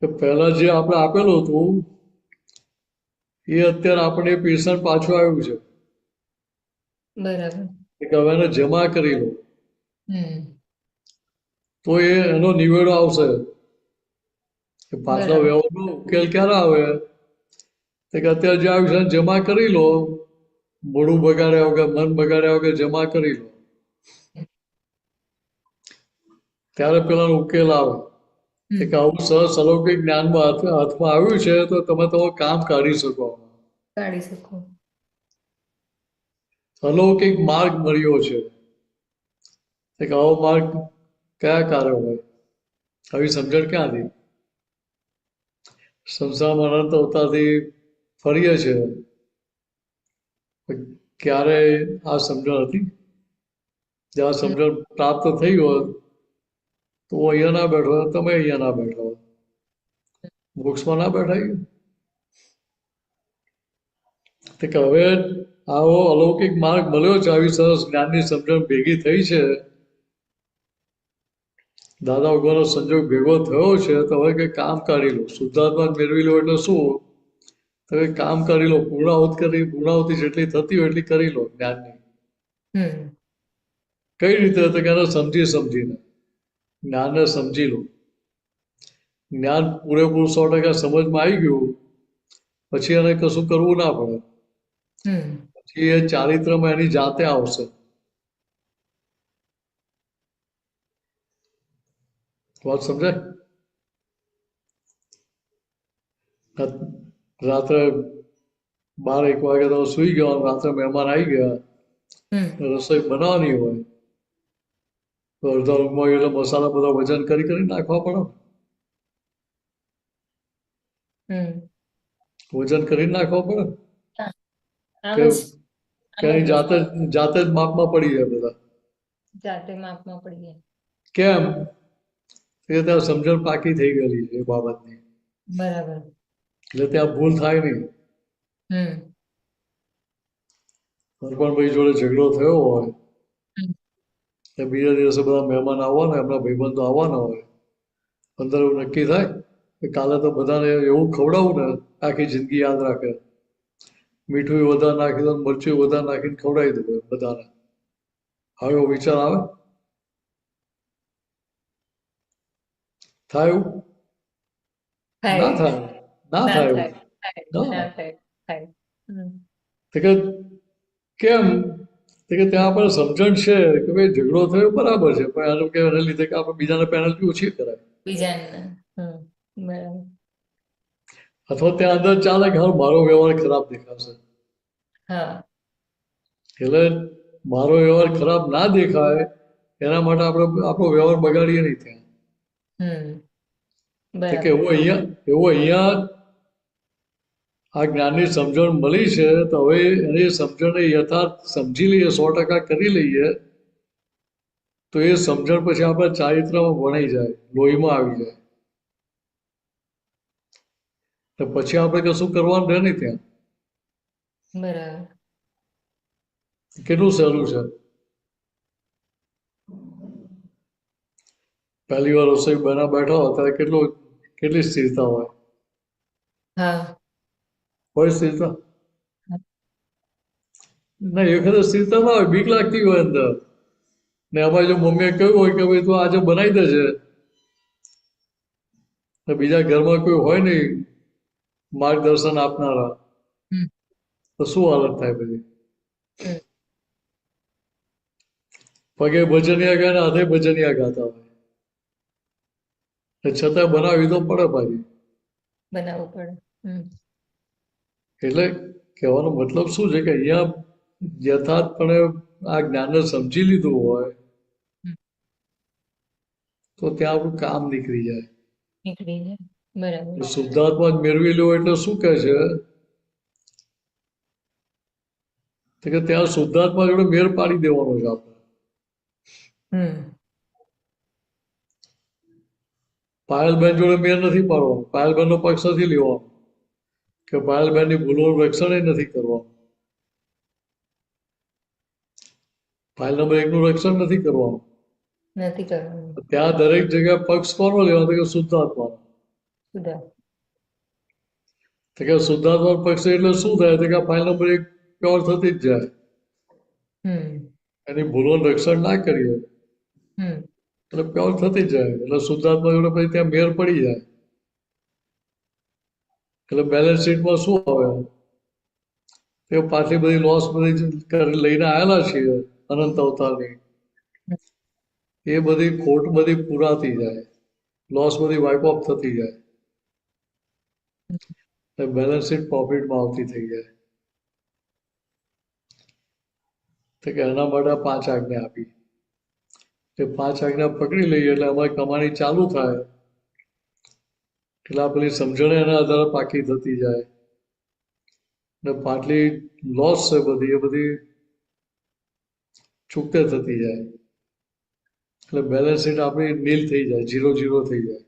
કે પહેલા જે આપણે આપેલું હતું એ અત્યારે આપણે પેશન્ટ પાછું આવ્યું છે. બરાબર. કે હવે એને જમા કરી લો હમ તો એનો નિવેડો આવશે. કે પાછલા વ્યવહારનો ઉકેલ ક્યારે આવે? તો કે અત્યારે જે આવ્યું છે એને જમા કરી લો, મોઢું બગાડ્યા વગર, મન બગાડ્યા વગર જમા કરી લો, ત્યારે પેલાનો ઉકેલ આવે. કે આવું સરસ અલૌકિક જ્ઞાનમાં હાથમાં આવ્યું છે તો તમે તમારું કામ કાઢી શકો. કાઢી શકો. અલૌકિક માર્ગ મળ્યો છે. કે આવો માર્ગ કયા કારણ હોય? આવી સમજણ ક્યાંથી? સંસારમાં અનંત અવતારથી ફરીએ છીએ, ક્યારે આ સમજણ હતી? જ્યાં સમજણ પ્રાપ્ત થઈ હોય તો હું અહીંયા ના બેઠો, તમે અહીંયા ના બેઠા હોય, વૃક્ષમાં ના બેઠા. કે હવે આવો અલૌકિક માર્ગ મળ્યો છે, આવી સરસ જ્ઞાનની સમજણ ભેગી થઈ છે, દાદા ભગવાનનો સંજોગ ભેગો થયો છે, તો હવે કે કામ કાઢી લો. શુદ્ધાત્મા મેળવી લો એટલે શું? તો હવે કામ કરી લો. પૂર્ણાહુતિ જેટલી થતી હોય એટલી કરી લો જ્ઞાનની. કઈ રીતે તો કે એને સમજીને જ્ઞાનને સમજી લો. જ્ઞાન પૂરેપૂરું 100% સમજમાં આવી ગયું પછી એને કશું કરવું ના પડે. પછી એ ચારિત્રમાં એની જાતે આવશે. વાત સમજાય? રાત્રે 12-1 વાગે તો સુઈ ગયો, રાત્રે મહેમાન આવી ગયા, રસોઈ બનાવવાની હોય તો અડધા રૂમમાં એટલે મસાલા બધા વજન કરી નાખવા પડે. વજન કરી નાખવા પડે કે એની જાતે જ માપમાં પડી જાય બધા. જાતે માપમાં પડી જાય. કેમ? એ ત્યાં સમજણ પાકી થઈ ગયેલી છે એ બાબતની. બરાબર. એટલે ત્યાં ભૂલ થાય નહીં. હરપણભાઈ જોડે ઝઘડો થયો હોય તો બીજા દિવસે બધા મહેમાન આવવાના, એમના ભાઈબંધો આવવાના હોય, અંદર એવું નક્કી થાય કે કાલે તો બધાને એવું ખવડાવું ને આખી જિંદગી યાદ રાખે. મીઠું વધારે નાખી દો, મરચું વધારે નાખીને ખવડાવી દઉં બધાને. હવે એવો વિચાર આવે? થાય એવું? ના થાય. ના થાય એવું. તો કે કેમ? તો કે ત્યાં આપણે સમજણ છે કે ભાઈ ઝઘડો થયો બરાબર છે, પણ આનું કે એને લીધે કે આપણે બીજાને પેનલ્ટી ઓછી કરાય. અથવા ત્યાં અંદર ચાલે કે હા મારો વ્યવહાર ખરાબ દેખાશે. એટલે મારો વ્યવહાર ખરાબ ના દેખાય એના માટે આપણે આપણો વ્યવહાર બગાડીએ નહીં ત્યાં. કે એવું અહીંયા આ જ્ઞાનની સમજણ મળી છે તો હવે એની સમજણને યથાર્થ સમજી લઈએ, 100% કરી લઈએ તો એ સમજણ પછી આપણા ચારિત્રમાં વણાઈ જાય, લોહીમાં આવી જાય. તો પછી આપણે કશું કરવાનું રહે નહીં ત્યાં. બરાબર. કેટલું સહેલું છે. પહેલી વાર રસોઈ બના બેઠા હોય ત્યારે કેટલી સ્થિરતા હોય. હોય સ્થિરતા? ના એ વખતે સ્થિરતા ના હોય, બીક લાગતી હોય અંદર. ને અમારી જો મમ્મીએ કહ્યું હોય કે ભાઈ તું આજે બનાવી દેજે, ને બીજા ઘરમાં કોઈ હોય નહીં માર્ગદર્શન આપનારા, તો શું હાલત થાય પછી? પગે ભજનિયા ગયા ને હાથે ભજનિયા ગાતા હોય, છતાં બનાવી તો પડે પાછી. બનાવવું પડે. એટલે કહેવાનો મતલબ શું છે કે અહીંયા યથાર્થપણે આ જ્ઞાનને સમજી લીધું હોય તો ત્યાં આપણું કામ નીકળી જાય. બરાબર. શુદ્ધાત્મા જ મેળવી લો એટલે શું કહે છે કે ત્યાં શુદ્ધાત્મા જોડે મેળ પાડી દેવાનો છે આપણે. પાયલબેન જોડે મેળ નથી પાડવાનો, પાયલબેન નો પક્ષ નથી લેવાનો કે પાયલબેન ની ભૂલોનું રક્ષણ નથી કરવાનું, ફાઇલ નંબર 1 નું રક્ષણ નથી કરવાનું. ત્યાં દરેક જગ્યાએ પક્ષ કોનો લેવાનો કે શુદ્ધાત્માનો. તો કે શુદ્ધાત્મા પક્ષ એટલે શું થાય તો કે ફાઇલ નંબર 1 પ્યોર થતી જ જાય. એની ભૂલોનું રક્ષણ ના કરીએ એટલે પ્યોર થતી જ જાય. એટલે શુદ્ધાત્મા જોડે પછી ત્યાં મેળ પડી જાય. એટલે બેલેન્સ શીટમાં શું આવે કે પાછી બધી લોસ બધી લઈને આવેલા છીએ અનંત અવતારની, એ બધી ખોટ બધી પૂરાતી જાય, લોસ બધી વાઇપ ઓફ થતી જાય, બેલેન્સ શીટ પ્રોફિટમાં આવતી થઈ જાય. તો કે એના માટે 5 આજ્ઞા આપી. એ 5 આજ્ઞા પકડી લઈએ એટલે અમારી કમાણી ચાલુ થાય. એટલે આ પેલી સમજણ એના આધારે પાકી થતી જાય ને પાટલી લોસ છે બધી એ બધી ચૂકતે થતી જાય. એટલે બેલેન્સ શીટ આપણી નીલ થઈ જાય, 0-0 થઈ જાય.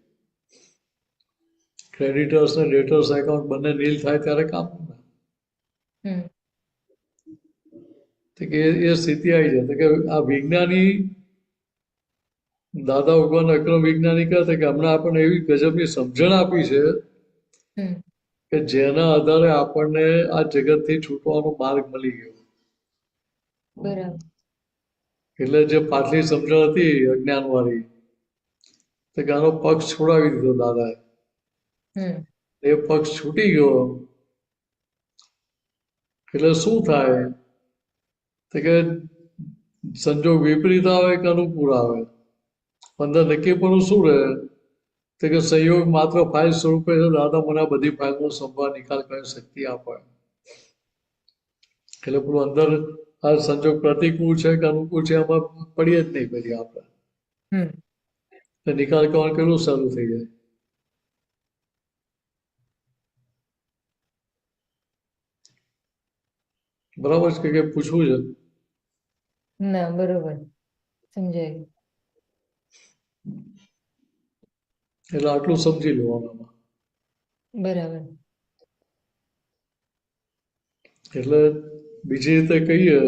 ક્રેડિટર્સ ને ડેટર્સ એકાઉન્ટ બંને નીલ થાય ત્યારે કામ કે એ સ્થિતિ આવી જાય. તો કે આ વિજ્ઞાની દાદા ભગવાન અક્રમ વિજ્ઞાની કહે કે હમણાં આપણને એવી ગજબની સમજણ આપી છે કે જેના આધારે આપણને આ જગતથી છૂટવાનો માર્ગ મળી ગયો. એટલે જે પાછલી સમજણ હતી અજ્ઞાનવાળી, તો કે આનો પક્ષ છોડાવી દીધો દાદાએ. એ પક્ષ છૂટી ગયો એટલે શું થાય? તો કે સંજોગ વિપરીત આવે કે અનુકૂળ આવે, અંદર નક્કીપણું શું રહે? તો કે સંયોગ માત્ર ફાઇલ સ્વરૂપે છે. દાદા મને આ બધી ફાઇલનો સંભાળ નિકાલ કરી શક્તિ આપે. એટલે પેલું અંદર આ સંજોગ પ્રતિકૂળ છે કે અનુકૂળ છે એમાં પડીએ જ નહીં પછી આપણે નિકાલ કરવાનું કેટલું સારું થઈ જાય. બરાબર છે કે પૂછવું છે? ના, બરોબર સમજાય. એટલે આટલું સમજી લેવાનું. બરાબર. એટલે બીજી રીતે કહીએ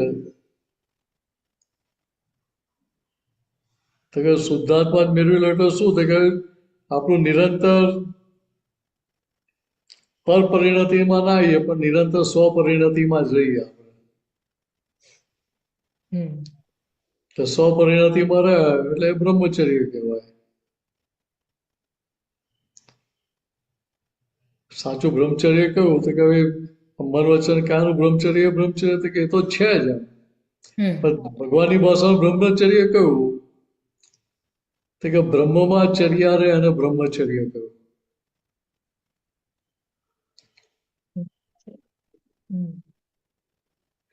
તો કે શુદ્ધાત્મા જ મેળવી લો એટલે શું થાય કે આપણું નિરંતર પર પરિણતિમાં ના આવીએ પણ નિરંતર સ્વપરિણતિમાં જ રહીએ આપણે. તો સ્વપરિણતિમાં રહે એટલે બ્રહ્મચર્ય કહેવાય. સાચું બ્રહ્મચર્ય કયું? તો કે મન વચન કાયાનું બ્રહ્મચર્ય તો કે એ તો છે જ. પણ ભગવાનની ભાષાનું બ્રહ્મચર્ય કયું? તો કે બ્રહ્મમાં ચર્યા રહે અને બ્રહ્મચર્ય કયું?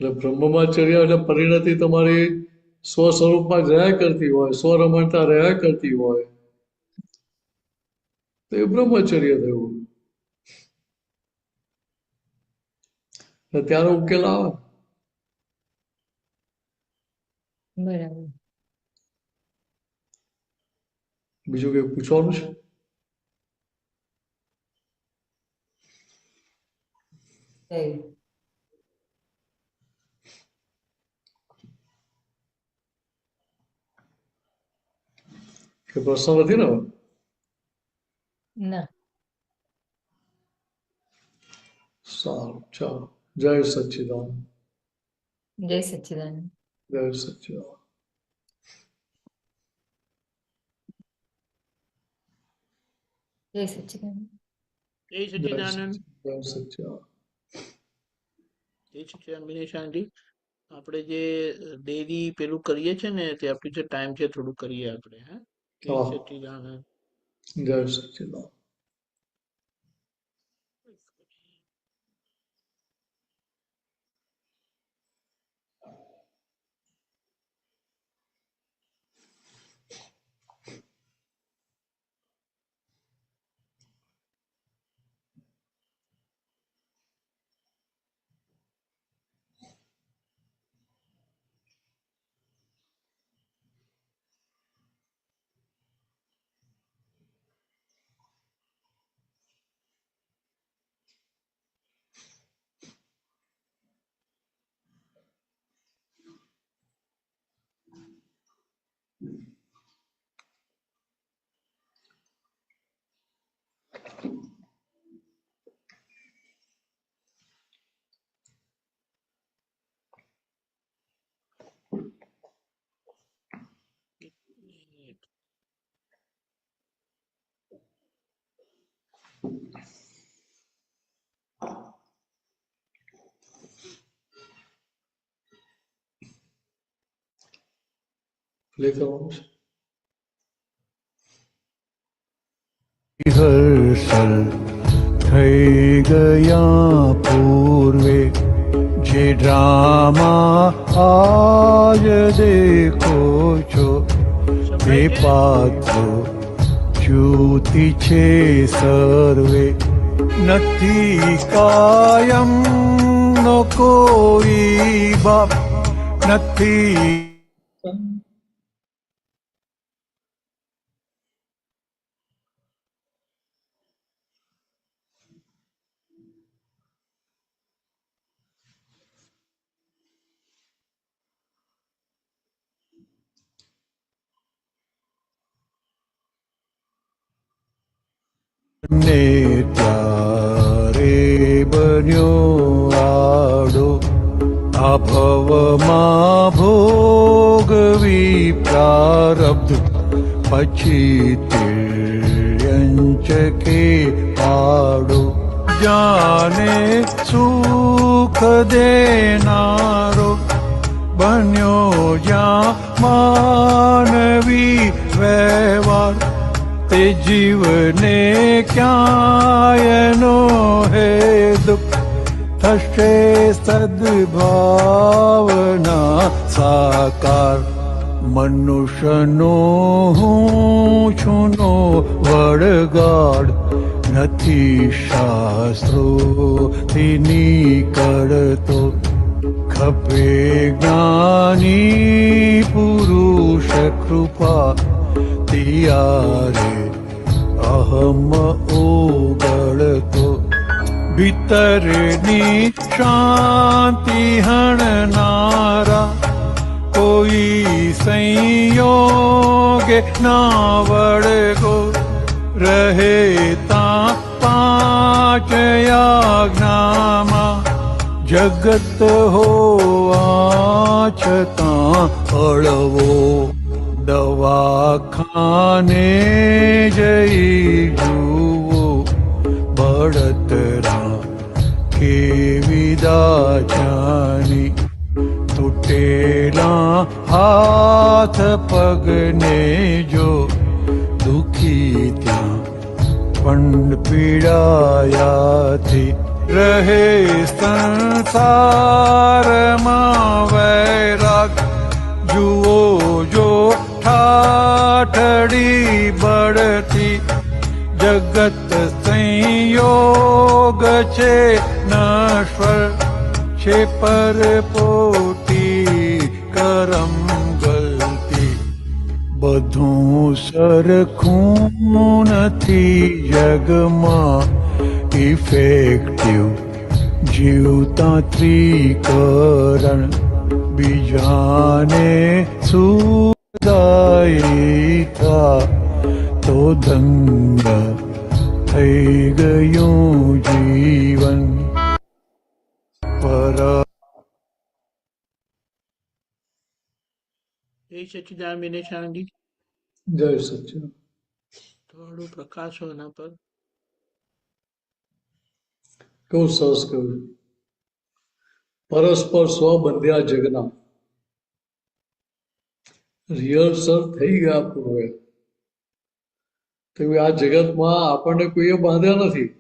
એટલે બ્રહ્મમાં ચર્યા એટલે પરિણતિ તમારી સ્વ સ્વરૂપમાં જ રહ્યા કરતી હોય, સ્વરમણતા રહ્યા કરતી હોય તો એ બ્રહ્મચર્ય થયું. ત્યાંનો ઉકેલ આવે. બરાબર. બીજું કઈ પૂછવાનું છે? કે પ્રશ્ન નથી ને? ના. સારું, ચાલો. જય સચ્ચિદાનંદ. જય સચ્ચિદાનંદ. જય સચ્ચિદાનંદ. જય સચ્ચિદાનંદ. જય સચ્ચિદાનંદ. જય સચ્ચિદાનંદ. જય સચ્ચિદાનંદ મિનેશ આંટી. આપણે જે ડેલી પેલું કરીએ છે ને તે આપણું જે ટાઈમ છે થોડું કરીએ આપણે. હા, જય સચ્ચિદાનંદ. જય સચ્ચિદાનંદ. પ્લે કરવાનું છે. હર્ષલ થઈ ગયા પૂર્વે જે ડ્રામા આજ દેખો છો એ પાત્રો જ્યોતિ છે સર્વે નથી કાયમ નો કોઈ બાપ નથી. ને ત્યારે બન્યો આડો આ ભવમાં ભોગ ભોગવી પ્રારબ્ધ પછી તિર્યંચ કે પાડો જાને સુખ દેનારો બન્યો જ્યાં માનવી વ્યવહાર તે જીવને ક્યાંયનો હે દુઃખ થશે સદભાવના સાકાર મનુષ્યનો હું છુનો વડગાડ નથી શાસ્ત્રોથી નીકળતો ખપે જ્ઞાની પુરુષ કૃપા તિયારે અહમ ઉગળતો ભીતરની શાંતિ હણનારા કોઈ સંયોગે ના વળગો રહે તા પાંચ આજ્ઞામાં જગત હોવા છતાં અળવો દવાખાને જઈ જુઓ બળતરા કેવી દાજાની તૂટેલા હાથ પગને જો દુખી ત્યાં પણ પીડાયાથી રહે સંસારમાં વૈરાગ જુઓ જો ઠાઠડી બળતી જગત સંયોગ છે નશ્વર છે પર પોટી કરમ ગલતી બધું સરખું નથી જગમાં ઇફેક્ટિવ જીવતા ત્રિકરણ બીજાને સુદાઈ થા તો ધન્ય થઈ ગયું જીવન પર એ સચ્ચિદાનંદ શાંતિ જય સચિન. થોડું પ્રકાશો એના પર. કેવું સરસ કહ્યું. પરસ્પર સ્વ બંધ્યા જગના રિહર્સલ થઈ ગયા પૂર્વે. તો આ જગતમાં આપણને કોઈએ બાંધ્યા નથી,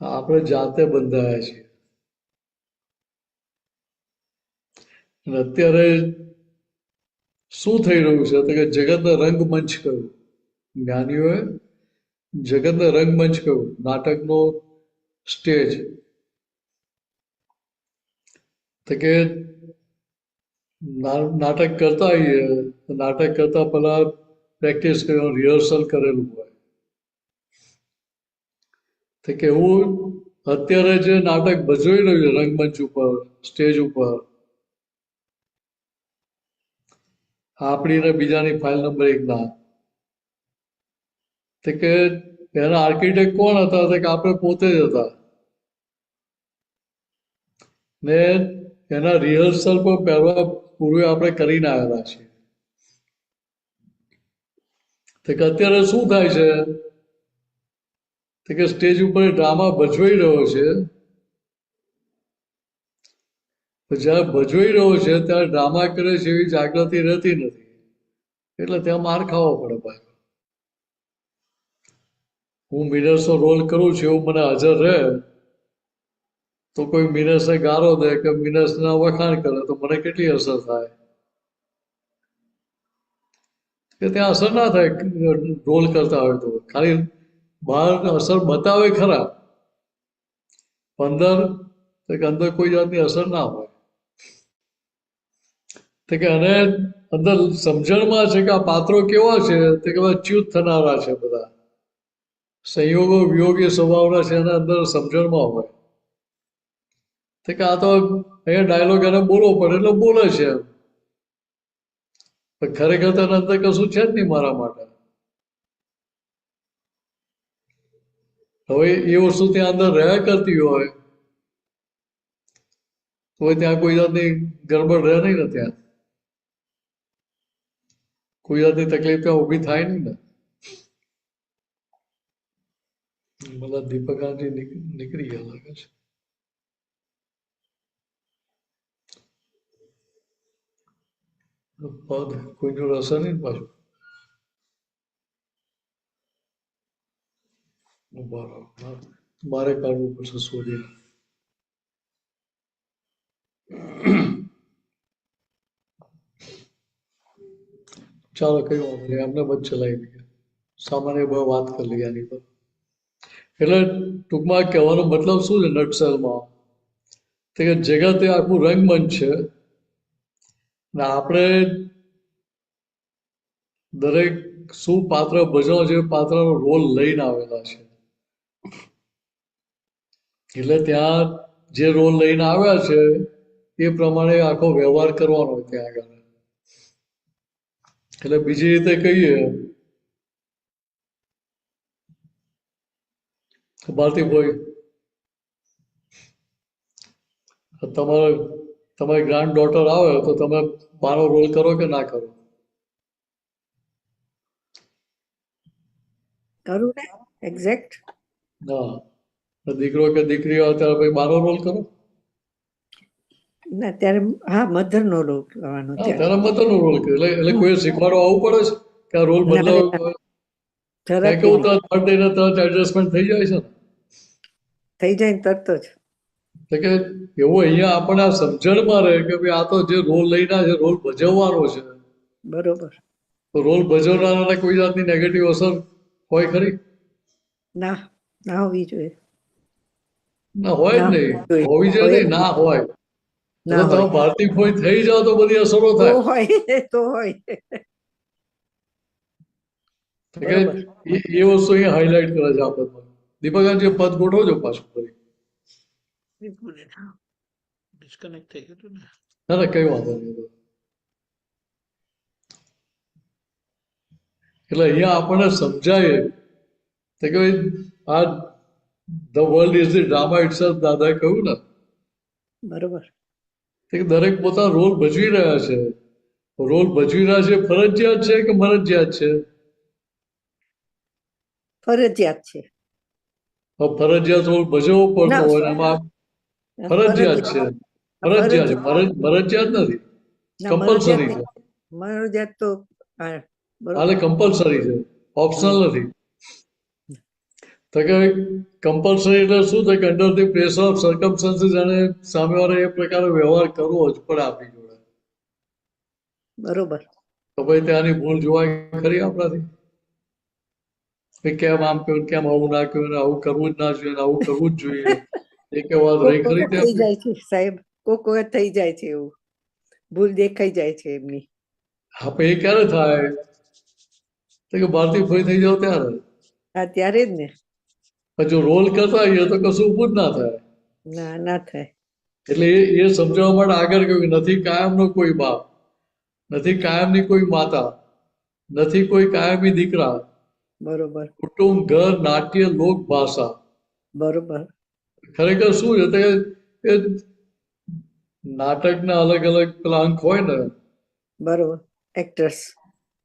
આપણે જાતે બંધાયા છીએ. અને અત્યારે શું થઈ રહ્યું છે તો કે જગતને રંગમંચ કહ્યું. જ્ઞાનીઓએ જગતને રંગમંચ કહ્યું, નાટકનો સ્ટેજ. તો કે નાટક કરતા આવીએ તો નાટક કરતા પહેલા પ્રેક્ટિસ કર્યું, રિહર્સલ કરેલું હોય. તો કે હું અત્યારે જે નાટક ભજવી રહ્યું છે રંગમંચ ઉપર, સ્ટેજ ઉપર, આપણી ને બીજાની ફાઇલ નંબર 1 ના, તો કે એના આર્કિટેક્ટ કોણ હતા તો કે આપણે પોતે જ હતા. ને એના રિહર્સલ પણ પહેલા પૂર્વે આપણે કરીને આવેલા છીએ. તો કે અત્યારે શું થાય છે તો કે સ્ટેજ ઉપર ડ્રામા ભજવાઈ રહ્યો છે. જ્યારે ભજવાઈ રહ્યો છે ત્યારે ડ્રામા કરે છે એવી જાગૃતિ રહેતી નથી, એટલે ત્યાં માર ખાવો પડે. ભાઈ હું મિનર્સનો રોલ કરું છું એવું મને હાજર રહે તો કોઈ મિનર્સને ગાળો દે કે મિનર્સના વખાણ કરે તો મને કેટલી અસર થાય? કે ત્યાં અસર ના થાય. રોલ કરતા હોય તો ખાલી બહાર અસર બતાવે ખરા, અંદર કોઈ જાતની અસર ના હોય. તો કે અને અંદર સમજણમાં છે કે આ પાત્રો કેવા છે તે કે ચ્યુત થનારા છે, બધા સંયોગો વિયોગી સ્વભાવના છે એના અંદર સમજણમાં હોય. તો કે આ તો અહીંયા ડાયલોગ એને બોલવો પડે એટલે બોલે છે, પણ ખરેખર તો એના અંદર કશું છે જ નહીં મારા માટે. હવે એ વસ્તુ ત્યાં અંદર રહ્યા કરતી હોય તો ત્યાં કોઈ જાતની ગડબડ રહે નહીં ને ત્યાં. કોઈ જાતની તકલીફ ત્યાં ઊભી થાય નહીં ને. બધા દીપકાજી નીકળી ગયા લાગે છે. પદ કોઈનું રસન નહીં પાછું. બરાબર, મારે કાઢવું પડશે શોધીને. ચાલો કઈ વાંધો નહીં, એમને બધ ચલાવી દઈએ. સામાન્ય ભાવ વાત કરી લઈએ આની પર. એટલે ટૂંકમાં કહેવાનો મતલબ શું છે નટસેલમાં, કે જગત એ આખું રંગમંચ છે ને આપણે દરેક શું પાત્ર ભજવો છે પાત્રનો રોલ લઈને આવેલા છે. એટલે ત્યાં જે રોલ લઈને આવ્યા છે એ પ્રમાણે આખો વ્યવહાર કરવાનો હોય ત્યાં આગળ. એટલે બીજી રીતે કહીએ ભારતીભાઈ, તમારી ગ્રાન્ડ ડોટર આવે તો તમે બાનો રોલ કરો કે ના કરો? કરું ને એક્ઝેક્ટ. ના, દીકરો કે દીકરી આવે ત્યારે ભાઈ બાનો રોલ કરો ના ત્યારે હા મધર નો રોલ કરવાનો. ત્યારે મધર નો રોલ કરે. એટલે કોઈ શીખવાડવા આવવું પડે છે કે આ રોલ બદલાવ કેવું તરત એડજસ્ટમેન્ટ થઈ જાય છે ને? થઈ જાય તરત જ. એટલે કે એવું અહીંયા આપણને આ સમજણમાં રહે કે ભાઈ આ તો જે રોલ લઈને છે રોલ ભજવવાનો છે. બરોબર. તો રોલ ભજવનારાને કોઈ જાતની નેગેટિવ અસર હોય ખરી? ના, ના હોવી જોઈએ. ના હોય જ નહીં, હોવી જોઈએ નહીં, ના હોય. તમે ભારતીય કોઈ થઈ જાઓ તો બધી અસરો થાય. તો હોય એ વસ્તુ અહીંયા હાઇલાઇટ કરે છે આપણે. દીપકાજી પદ ગોઠવજો પાછું ફરી. ડિસ્કનેક્ટ થઈ ગયું ને. ના ના કઈ વાંધો નહીં. એટલે અહીંયા આપણને સમજાય કે ભાઈ આ the world is the drama itself, દાદાએ કહ્યું ને. બરોબર. દરેક પોતાનો રોલ ભજવી રહ્યા છે. રોલ ભજવી રહ્યા છે ફરજિયાત છે કે મરજિયાત છે? ફરજિયાત છે. ફરજિયાત રોલ ભજવવો પડતો હોય એમાં ફરજિયાત છે. ફરજિયાત છે, મરજિયાત નથી, કમ્પલસરી છે. મરજિયાત તો હાલે કમ્પલસરી છે, ઓપ્શનલ નથી. તો કે કમ્પલસરી એટલે શું થાય કે under the pressure of circumstances અને સામેવાળા એ પ્રકારે વ્યવહાર કરવો જ પડે આપણી જોડે. બરોબર. તો ભાઈ ત્યાંની ભૂલ જોવાય ખરી આપણાથી? કેમ આમ કહ્યું, કેમ આવું ના કહ્યું, આવું કરવું જ ના જોઈએ, આવું કરવું જ જોઈએ. એક વાત રહી ખરી થઈ જાય છે સાહેબ, કોક વખત થઈ જાય છે એવું, ભૂલ દેખાઈ જાય છે એમની. હા, એ ક્યારે થાય? તો કે ભારતીય ભય થઈ જાવ ત્યારે. હા ત્યારે જ ને. જો રોલ કરતા હોઈએ તો કશું ઊભું જ ના થાય. ના, ના થાય. એટલે એ સમજાવવા માટે આગળ કહ્યું નથી કાયમનો કોઈ બાપ, નથી કાયમની કોઈ માતા, નથી કોઈ કાયમી દીકરા. બરોબર. કુટુંબ, ઘર, નાટ્ય, લોક, ભાષા. બરોબર. ખરેખર શું છે એ નાટકના અલગ અલગ પેલા અંક હોય ને. બરોબર. એક્ટર્સ.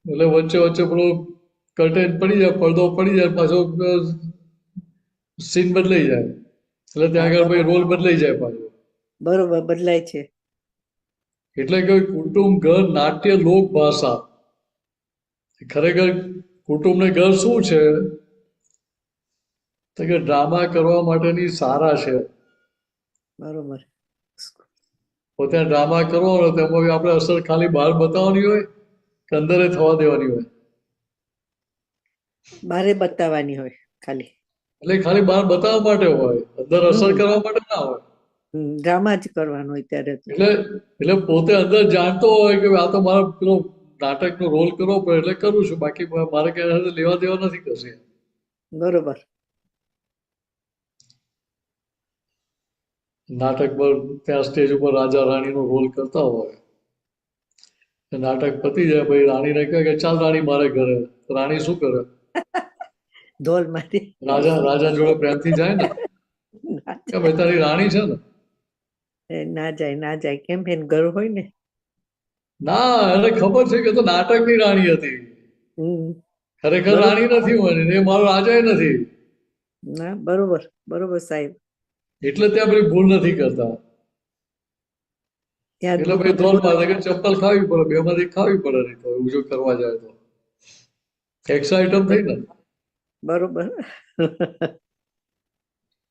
એટલે વચ્ચે વચ્ચે પેલો કર્ટેન પડી જાય, પડદો પડી જાય, પાછો સીન બદલાઈ જાય. એટલે ત્યાં આગળ ભાઈ રોલ બદલાઈ જાય પાછો. બરોબર, બદલાય છે. એટલે કે કુટુંબ, ઘર, નાટ્ય, લોક, ભાષા. ખરેખર કુટુંબ ને ઘર શું છે? તો કે ડ્રામા કરવા માટેની સારા છે. બરોબર. પોતે ડ્રામા કરવાનો તેમાં આપણે અસર ખાલી બહાર બતાવવાની હોય કે અંદરે થવા દેવાની હોય? બારે બતાવવાની હોય ખાલી. એટલે ખાલી બહાર બતાવવા માટે હોય, અંદર અસર કરવા માટે ના હોય. ડ્રામા જ કરવાનો હોય ત્યારે. એટલે પોતે અંદર જાણતો હોય કે આ તો મારે પેલો નાટકનો રોલ કરવો પડે એટલે કરું છું, બાકી મારે કઈ લેવા દેવા નથી કશે. બરોબર. નાટક પર ત્યાં સ્ટેજ ઉપર રાજા રાણીનો રોલ કરતા હોય, નાટક પતી જાય પછી રાણીને કહે કે ચાલ રાણી મારે ઘરે. રાણી શું કરે? ઢોલ મારી. રાજા જોડે પ્રેમથી જાય ને કે ભાઈ તારી રાણી છે ને. ના જાય, ના જાય. કેમ? એનું ઘર હોય ને. ના, એને ખબર છે કે તો નાટકની રાણી હતી. હમ ખરેખર બરોબર. રાણી નથી હું, એ મારો રાજા નથી. ના બરોબર બરોબર સાહેબ. એટલે ત્યાં પેલી ભૂલ નથી કરતા. ત્યાં એટલે દુઃખ ભાઈ ધોલ મારે કે ચપ્પલ ખાવી પડે, બેમાંથી ખાવી પડે, નહીં તો એવું જો કરવા જાય તો એક્સ્ટ્રા આઈટમ થઈ ને. બરોબર.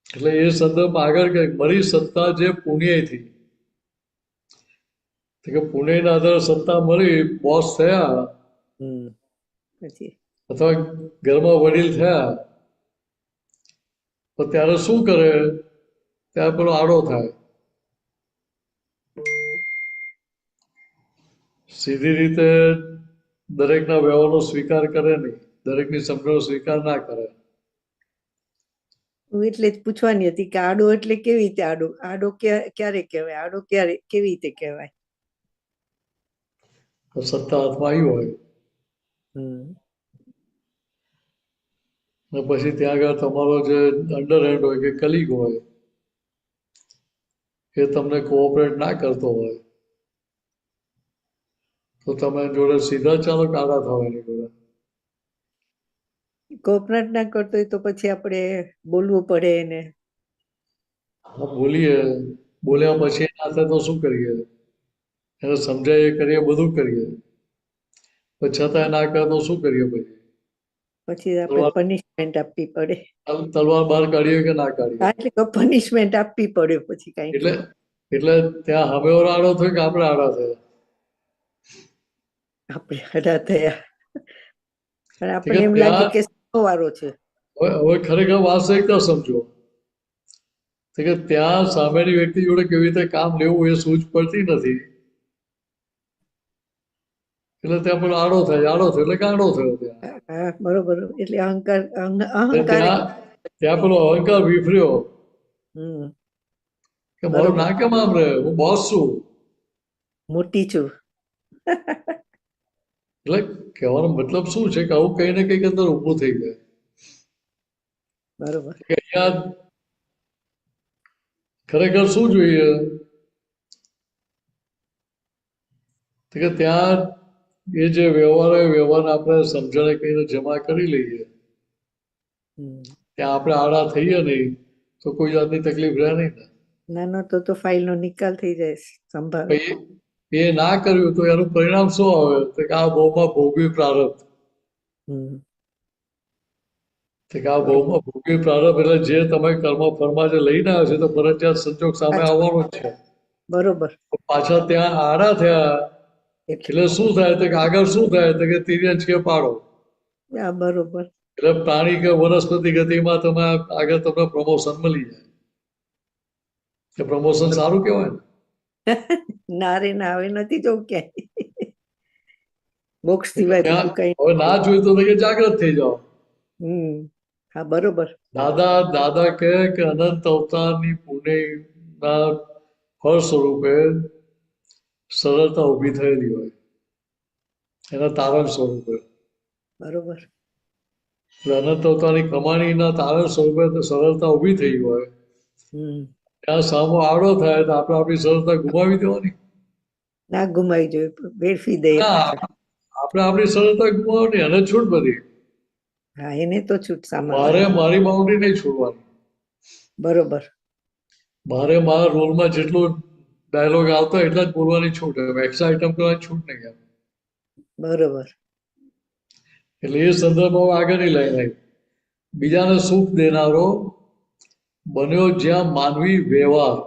એટલે એ સંદર્ભમાં આગળ કે મારી સત્તા જે પુણ્યથી, તો કે પુણ્યના આધારે સત્તા મળી, બોસ થયા હમ પછી અથવા ઘરમાં વડીલ થયા, તો ત્યારે શું કરે? ત્યારે પેલો આડો થાય. સીધી રીતે દરેકના વ્યવહારનો સ્વીકાર કરે નહીં, દરેકની સમજણનો સ્વીકાર ના કરે. હું એટલે જ પૂછવાની હતી કે આડો એટલે કેવી રીતે આડો? આડો ક્યારે કહેવાય? આડો ક્યારે કેવી રીતે કહેવાય? તો સત્તા હાથમાં આવી હોય હમ અને પછી ત્યાં આગળ તમારો જે અંડર હેન્ડ હોય કે કલીગ હોય, એ તમને કોઓપરેટ ના કરતો હોય, તો તમે જોડે સીધા ચાલો કે આડા થાવ એની જોડે? કોઓપરેટ ના કરતો હોય તો પછી આપણે બોલવું પડે એને. હા, બોલ્યા પછી ના થાય તો શું કરીએ? એને સમજાય કરીએ, બધું કરીએ, પણ છતાં ના કરે તો શું કરીએ? પછી આપણે પનિશમેન્ટ આપવી પડે. તલવાર બહાર કાઢીએ કે ના કાઢીએ? એટલે પનિશમેન્ટ આપવી પડે પછી કઈ. એટલે ત્યાં હમેવાળા આડો થયો કે આપણે આડા થયા? આપણે આડા થયા. પણ આપણને એમ લાગે કે વારો છે. હવે ખરેખર વાસ્તવિકતા સમજો કે ત્યાં સામેની વ્યક્તિ જોડે કેવી રીતે કામ લેવું એ સૂઝ પડતી નથી. એટલે ત્યાં પેલો આડો થયો એટલે ગાંડો થયો. ત્યાં હા બરોબર. એટલે અહંકાર ત્યાં પેલો અહંકાર વિફર્યો કે મારું ના કેમ આમ રહે, હું બોસ છું, મોટી છું. એટલે કહેવાનો મતલબ શું છે કે આવું કઈ ને કઈક અંદર ઊભું થઈ જાય. બરોબર. અહીંયા ખરેખર શું જોઈએ કે ત્યાં એ જે વ્યવહાર હોય, વ્યવહાર આપણે સમજણે કહીને જમા કરી લઈએ, ત્યાં આપણે આડા થઈએ નહીં તો કોઈ જાતની તકલીફ રહે નહીં ને. નાનો તો ફાઇલ નો નિકાલ થઈ જાય સંભાળ. એ ના કર્યું તો એનું પરિણામ શું આવે? તો કે આ ભવમાં ભોગવી પ્રારબ્ધ. આ ભવમાં ભોગવી પ્રારબ્ધ એટલે જે તમે કર્મ ફળમાં જે લઈને આવ્યો છે તો ફરજિયાત સંજોગ સામે આવવાનો જ છે. બરોબર. પાછા ત્યાં આડા થયા એટલે શું થાય? તો કે આગળ શું થાય? તો કે તિર્યંચ કે પાડો. બરોબર. એટલે પ્રાણી કે વનસ્પતિ ગતિમાં તમે આગળ તમને પ્રમોશન મળી જાય. કે પ્રમોશન સારું કહેવાય ને? ના રે ના, હવે નથી જવું ક્યાંય. મોક્ષ સિવાય બીજું કઈ. હવે ના જોયું તો કે જાગ્રત થઈ જાઓ. હા બરોબર. દાદા કહે કે અનંત અવતારની પુણ્યના ફળ સ્વરૂપે સરળતા ઊભી થયેલી હોય, એના તારણ સ્વરૂપે. બરોબર. અનંત અવતારની કમાણીના તારણ સ્વરૂપે સરળતા ઊભી થઈ હોય, ત્યાં સામો આડો થાય તો આપણે આપણી સરળતા ગુમાવી દેવાની? ના ગુમાવી જોઈએ, વેડફી દઈએ. આપણે આપણી સરળતા ગુમાવવાની, અને છૂટ બધી. હા એને તો છૂટ મારે મારી બાઉન્ડ્રી નહીં છોડવાની. બરોબર. મારે મારા રોલમાં જેટલું ડાયલોગ આવતા એટલા જ બોલવાની છૂટ, એક્સ્ટ્રા આઈટમ કરવાની છૂટ નહીં. બરોબર. એટલે એ સંદર્ભમાં આગળની લાઈન આવી, બીજાને સુખ દેનારો બન્યો જ્યાં માનવી વ્યવહાર.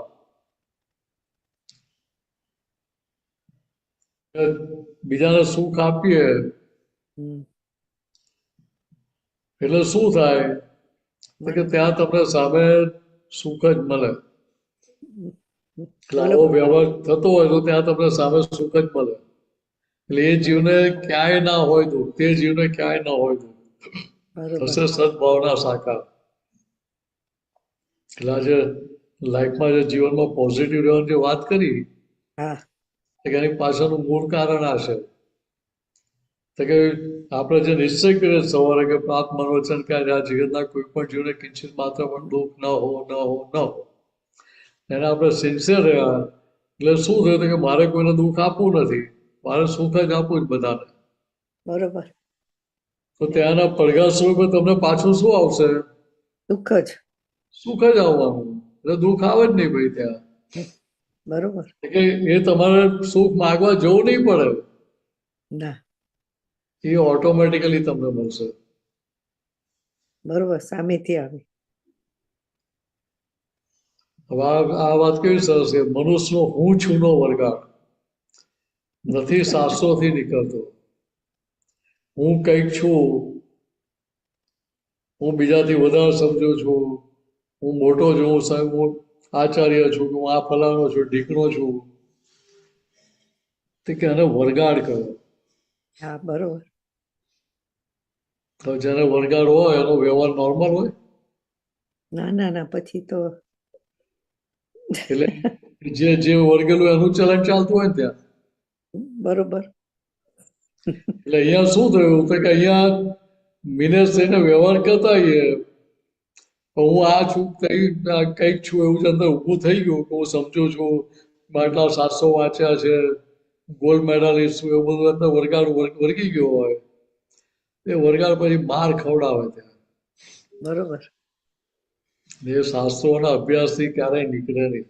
બીજાને સુખ આપીએ એટલે શું થાય? કે ત્યાં તમને સામે સુખ જ મળે. આવો વ્યવહાર થતો હોય તો ત્યાં તમને સામે સુખ જ મળે. એટલે એ જીવને ક્યાંય ના હોય દુઃખ, તે જીવને ક્યાંય ના હોય દુઃખ, થશે સદભાવના સાકાર. એટલે આજે લાઈફમાં જે જીવનમાં પોઝિટિવ રહેવાની જે વાત કરી, એની પાછળનું મૂળ કારણ આ છે કે આપણે જે નિશ્ચય કરીએ સવારે કે પ્રાપ્ત મનોવચન કે આ જગતના કોઈ પણ જીવને કિંચિત માત્ર પણ દુઃખ ન હો, એને આપણે સિન્સિયર રહ્યા એટલે શું થયું કે મારે કોઈને દુઃખ આપવું નથી. મારે સુખ જ આપવું જ બધાને. બરોબર. તો ત્યાંના પડઘા સ્વરૂપે તમને પાછું શું આવશે? સુખ જ. સુખ જ આવવાનું. એટલે દુઃખ આવે જ નહીં ભાઈ ત્યાં. બરોબર. એટલે એ તમારે સુખ માગવા જવું નહીં પડે, ના, એ ઓટોમેટિકલી તમને મળશે. બરોબર, સામેથી આવે. હવે આ વાત કેવી સરસ છે. મનુષ્યનો હું છું નો વરગાડ નથી શાસ્ત્રોથી નીકળતો. હું કંઈક છું, હું બીજાથી વધારે સમજુ છું, હું મોટો છું, હું આચાર્ય છું, હું આ ફલાણો છું, ઢીકણો છું. તે કે એને વરગાડ કરો. હા, બરોબર. તો જેને વરગાડ હોય એનો વ્યવહાર નોર્મલ હોય. ના ના ના, પછી તો એટલે જે વર્ગેલું એનું ચલણ ચાલતું હોય ને ત્યાં. બરોબર. એટલે અહીંયા શું થયું તો કે અહીંયા મિનેસ થઈને વ્યવહાર કરતા હોઈએ, હું આ છું, કંઈક છું એવું જ અંદર ઊભું થઈ ગયું કે હું સમજુ છું, આટલા 700 વાંચ્યા છે, ગોલ્ડ મેડાલિસ્ટ છું, એવું બધું અંદર વરગાડ વર્ગી ગયો હોય. એ વરગાડ પછી માર ખવડાવે ત્યાં. બરોબર. એ શાસ્ત્રોના અભ્યાસથી ક્યારેય નીકળે નહીં.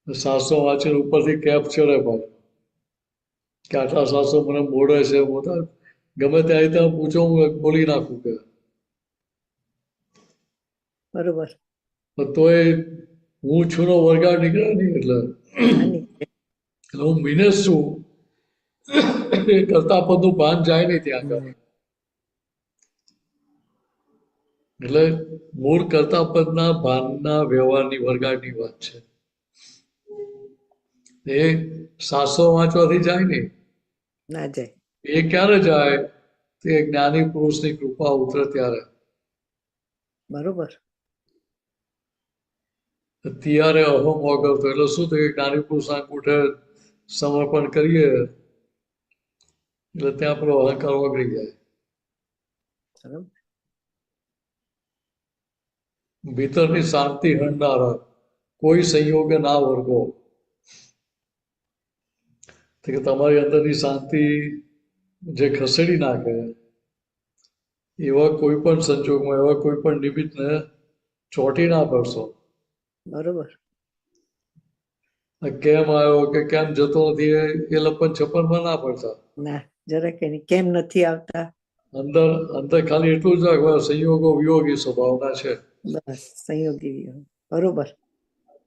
શાસ્ત્રો વાંચીને ઉપરથી કેપ ચડે પાછું કે આટલા શાસ્ત્રો મને મોડે છે, મોટા ગમે ત્યાં ત્યાં પૂછો હું બોલી નાખું કે. બરોબર. તોય હું છું નો વરગાડ નીકળે નહીં. એટલે હું મિનેસ છું એ કરતા પદનું ભાન જાય નહીં ત્યાં આગળ. એટલે મૂળ કરતા પદના ભાનના વ્યવહારની વરગાડની વાત છે. એ શાસ્ત્રો વાંચવાથી જાય નહીં. ના જાય. એ ક્યારે જાય? તે જ્ઞાની પુરુષની કૃપા ઉતરે ત્યારે. બરોબર. ત્યારે અહમ ઓગળતો. એટલે શું થયું? જ્ઞાની પુરુષના અંગૂઠે સમર્પણ કરીએ એટલે ત્યાં પેલો અહંકાર ઓગળી જાય. ભીતરની શાંતિ હણનારા કોઈ સંયોગે ના વર્ગો. કે તમારી અંદરની શાંતિ જે ખસેડી નાખે એવા કોઈ પણ સંજોગમાં, એવા કોઈ પણ નિમિત્તને ચોંટી ના પડશો. બરોબર. કેમ આવ્યો કે કેમ જતો નથી એ લપન છપ્પનમાં ના પડતા. ના, જરાક એની કેમ નથી આવતા. અંદર ખાલી એટલું જ રાખવા સંયોગો વિયોગી સ્વભાવના છે. બસ, સંયોગી વિયોગ. બરોબર.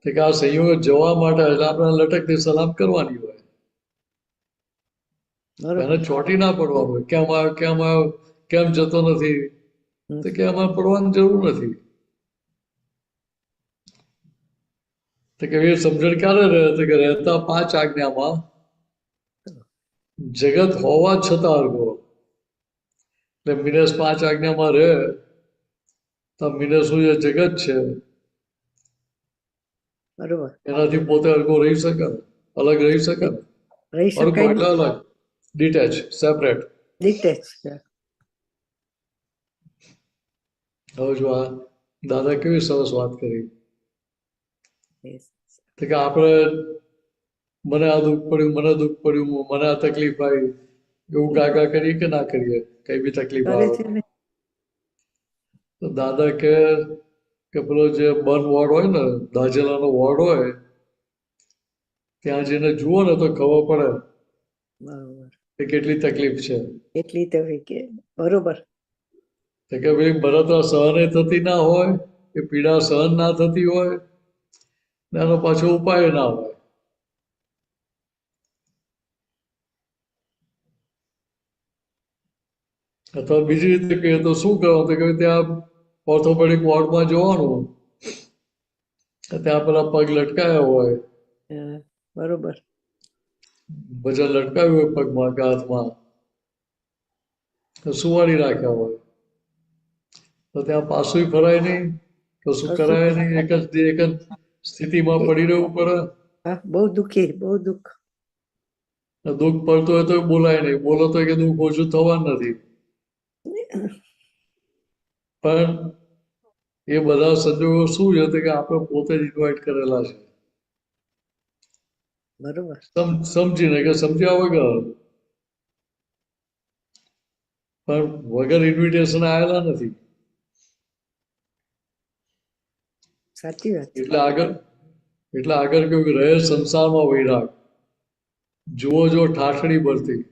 કે આ સંયોગ જવા માટે એટલે આપણે લટકતી સલામ કરવાની હોય. એને ચોંટી ના પડવાનું હોય. કેમ આવ્યો, કેમ જતો નથી, તો કે એમાં પડવાની જરૂર નથી. તો કે એ સમજણ ક્યારે રહે? તો કે રહેતા 5 આજ્ઞામાં જગત હોવા છતાં અર્ગો. એટલે મિનેસ 5 આજ્ઞામાં રહે તો મિનેસનું જે જગત છે બરોબર, એનાથી પોતે અર્ગો રહી શકે, અલગ રહી શકે. રહી અર્ગો શકાય. એટલે અલગ, ડિટેચ, સેપરેટ. ડિટેચ. હવે જો આ દાદા કેવી સરસ વાત કરી કે આપણે મને આ દુઃખ પડ્યું, મને દુઃખ પડ્યું, મને આ તકલીફ આવી, એવું ગાગા કરીએ કે ના કરીએ? કઈ બી તકલીફ આવે તો દાદા કે પેલો જે બર્ન વોર્ડ હોય ને, દાજેલાનો વોર્ડ હોય, ત્યાં જઈને જુઓ ને તો ખબર પડે કે કેટલી તકલીફ છે. એટલી તો કે બરોબર. તો કે ભાઈ બળતરા સહન થતી ના હોય, એ પીડા સહન ના થતી હોય, એનો પાછો ઉપાય ના હોય. અથવા બીજી રીતે કહીએ તો શું કરવાનું? તો કે ત્યાં ઓર્થોપેડિક વોર્ડમાં જવાનું, ત્યાં પેલા પગ લટકાયા હોય, બરોબર, વજન લટકાવ્યું હોય પગમાં કે હાથમાં, સુવાડી રાખ્યા હોય, તો ત્યાં પાછું ફરાય નહીં, કશું કરાય નહીં, એક જ સ્થિતિમાં પડી રહેવું પડે. બહુ દુઃખી, બહુ દુઃખ. દુઃખ પડતું હોય તો બોલાય નહીં, બોલો તો કે દુઃખ ઓછું થવાનું નથી. પણ એ બધા સંજોગો શું છે કે આપણે પોતે જ ઇન્વાઇટ કરેલા છે. બરોબર. સમજીને કે સમજ્યા વગર, પણ વગર ઇન્વિટેશન આવેલા નથી. સાચી વાત છે. એટલે આગળ કેવું કે રહે સંસારમાં વૈરાગ, જુઓ જો ઠાઠડી ભરતી,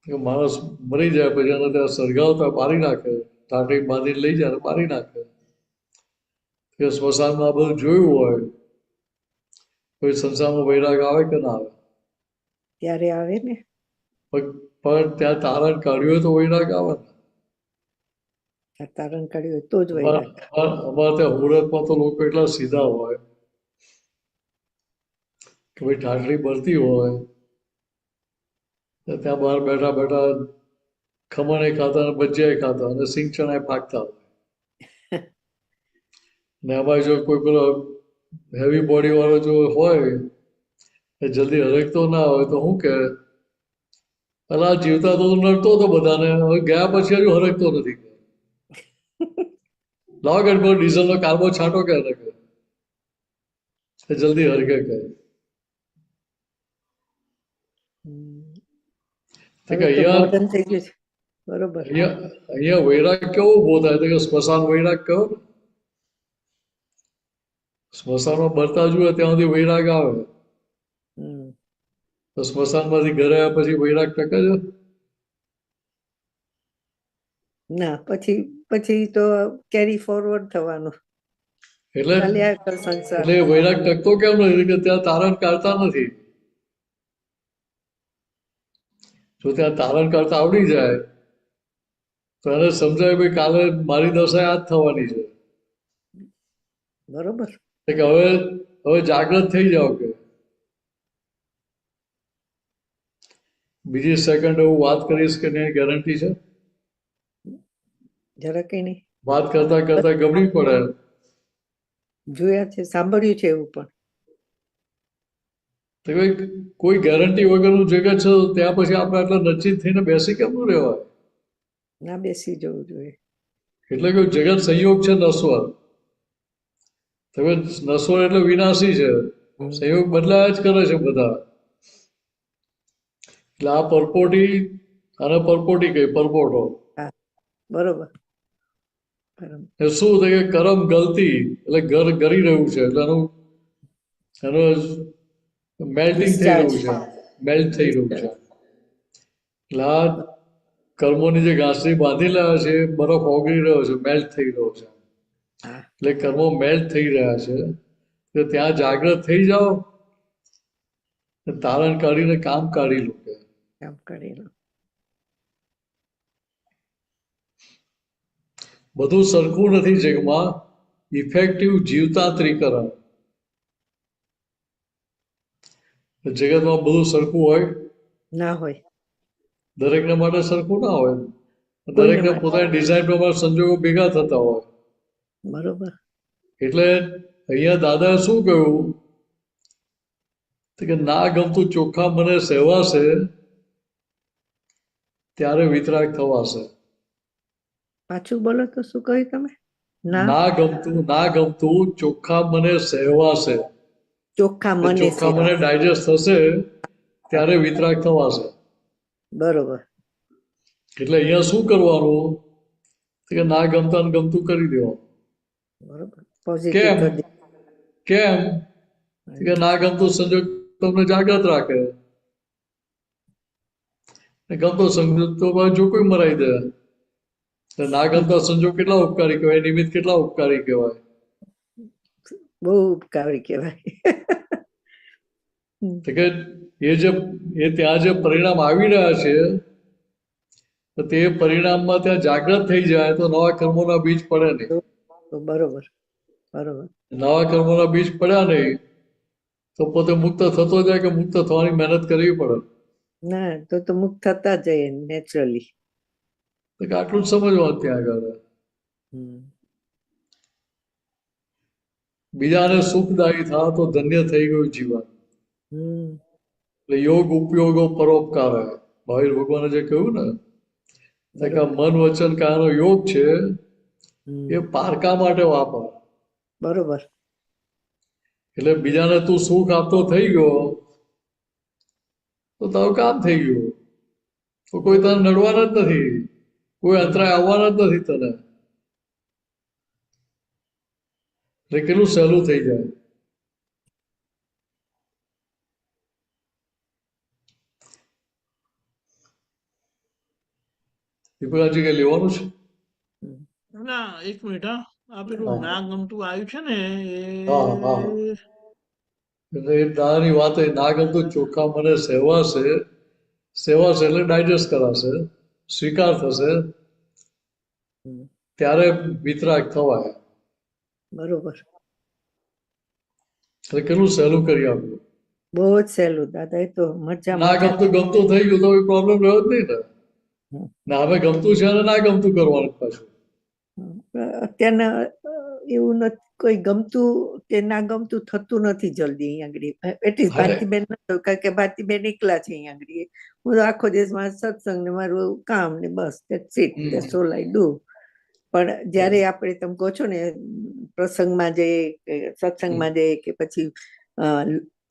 કે માણસ મરી જાય પછી એને ત્યાં સળગાવતા બારી નાખે, ઠાઠડી બાંધીને લઈ જાય બારી નાખે. કે સ્મશાનમાં આ બધું જોયું હોય, કોઈ સંસારમાં વૈરાગ આવે કે ના આવે? ત્યારે આવે ને. પણ ત્યાં તારણ કાઢ્યું હોય તો વૈરાગ આવે ને. તારણ કાઢ્યું હોય તો જ વૈરાગ. અમારે ત્યાં મુહૂર્તમાં તો લોકો એટલા સીધા હોય કે ભાઈ ઠાઠડી ભરતી હોય ત્યાં બહાર બેઠા બેઠા ખમણે ખાતા અને ભજીયા ખાતા અને સિંગ ચણા પાકતા હોય. ને એમાં જો કોઈ પેલો હેવી બોડી વાળો જો હોય એ જલ્દી હરકતો ના હોય તો શું કે અલા જીવતા તો નડતો હતો બધાને, હવે ગયા પછી હજુ હરકતો નથી. લાવો ગણપત ડીઝલનો કાર્બો છાંટો કે જલ્દી હરકે કહે. મોડર્ન થઈ ગયું છે. બરોબર. અહીંયા વૈરાગ કેવો ઉભો થાય કે સ્મશાન વૈરાગ કહો. સ્મશાનમાં બરતા જુએ ત્યાં સુધી વૈરાગ આવે, તો સ્મશાનમાંથી ઘરે આવ્યા પછી વૈરાગ ટકે છે? ના, પછી તો કેરી ફોરવર્ડ થવાનું. એટલે વૈરાગ ટકતો કેમ નથી કે ત્યાં તારણ કાઢતા નથી. જો ત્યાં તારણ કાઢતા આવડી જાય તો એને સમજાય ભાઈ કાલે મારી દશા આ જ થવાની છે. બરોબર. કે હવે જાગૃત થઈ જાઓ કે બીજી સેકન્ડ હું વાત કરીશ કે નહીં ગેરંટી છે? જરા કઈ નહીં. વાત કરતા કરતા ગબડી પડે. જોયા છે, સાંભળ્યું છે એવું પણ. તો કોઈ ગેરંટી વગરનું જગત છે ત્યાં પછી આપણે આટલા નચિત થઈને બેસી કેમનું રહેવાય? ના બેસી જવું જોઈએ. એટલે કે જગત સંયોગ છે નશ્વર. તમે નશ્વર એટલે વિનાશી છે, સંયોગ બદલાયા જ કરે છે બધા. એટલે આ પરપોટી અને પરપોટી કઈ પરપોટો. બરોબર. શું થાય કે કરમ ગલતી એટલે ગરી રહ્યું છે, એટલે એનું મેલ્ટિંગ થઈ રહ્યું છે, મેલ્ટ થઈ રહ્યું છે. એટલે આ કર્મોની જે ઘાસરી બાંધી રહ્યા છે બરફ ઓગળી રહ્યો છે, મેલ્ટ થઈ રહ્યો છે. એટલે કર્મો મેલ્ટ થઈ રહ્યા છે, તો ત્યાં જાગૃત થઈ જાઓ, તારણ કાઢીને કામ કાઢી લો. કામ કાઢી લો. બધું સરખું નથી જગમાં. ઇફેક્ટિવ જીવતાંત્રીકરણ. જગતમાં બધું સરખું હોય ના હોય. દરેકને માટે સરખું ના હોય. દરેકને પોતાની ડિઝાઇન પ્રમાણે સંજોગો ભેગા થતા હોય. બરોબર. એટલે અહીંયા દાદાએ શું કહ્યું કે ના ગમતું ચોખ્ખા મને સહેવાશે ત્યારે વિતરાગ થવાશે. પાછું બોલો તો શું કહ્યું તમે? ના ગમતું ચોખ્ખા મને સહેવાશે. ચોખ્ખા મને ડાયજેસ્ટ થશે ત્યારે વિતરાગ થવાશે. બરોબર. એટલે અહીંયા શું કરવાનું કે ના ગમતા ગમતું કરી દેવાનું. કેમ કે ના ગમતું સંજોગ તમને જાગૃત રાખે, ગમતો સંજોગ તો જો કોઈ મરાઈ દે. ના ગમતા સંજોગ કેટલા ઉપકારી કહેવાય, નિમિત્ત કેટલા ઉપકારી કહેવાય. બહુ ઉપકારી કહેવાય. એ ત્યાં જે પરિણામ આવી રહ્યા છે તે પરિણામમાં ત્યાં જાગૃત થઈ જાય તો નવા કર્મોના બીજ પડે નહીં. બરોબર. બરોબર. નવા કર્મોના બીજ પડ્યા નહીં તો પોતે મુક્ત થતો જાય કે મુક્ત થવાની મહેનત કરવી પડે? ના, તો મુક્ત થતા જઈએ નેચરલી. આટલું જ સમજવાનું ત્યાં આગળ. બીજાને સુખદાયી થા તો ધન્ય થઈ ગયું જીવન. એટલે યોગ ઉપયોગો પરોપકાર. મહાવીર ભગવાને જે કહ્યું ને મન વચન કાયાનો યોગ છે એ પારકા માટે વાપર. બરોબર. એટલે બીજાને તું સુખ આપતો થઈ ગયો તો તારું કામ થઈ ગયું. તો કોઈ તને નડવાના જ નથી, કોઈ અંતરાય આવવાના જ નથી તને. એટલે કેટલું સહેલું થઈ જાય. દીપકાજી કઈ લેવાનું છે? ના, એક મિનિટ હા. આ પેલું ના ગમતું આવ્યું છે ને હા હા. એ એટલે એ દાદાની વાત એ ના ગમતું ચોખ્ખા મને સેવાશે, સેવાશે એટલે ડાયજેસ્ટ કરાશે, સ્વીકાર થશે, ત્યારે વિતરાગ થવાય. બરોબર. એટલે કેટલું સહેલું કરી આપ્યું. બહુ જ સહેલું દાદા, એ તો મજા ના મજા. ગમતું ગમતું થઈ ગયું તો કોઈ પ્રોબ્લેમ રહ્યો જ નહીં ને. ના હવે ગમતું છે અને ના ગમતું કરવાનું પાછું. અત્યારના એવું નથી, કોઈ ગમતું કે ના ગમતું થતું નથી જલ્દી અહીંયા આગળ. એટલીસ્ટ ભારતીબેન ન થયું, કારણ કે ભારતીબેન એકલા છે અહીંયા આગળ. હું તો આખો દિવસ મારા સત્સંગ ને મારું કામ ને બસ that's it, that's all I do. પણ જ્યારે આપણે તમે કહો છો ને પ્રસંગમાં જઈએ કે સત્સંગમાં જઈએ કે પછી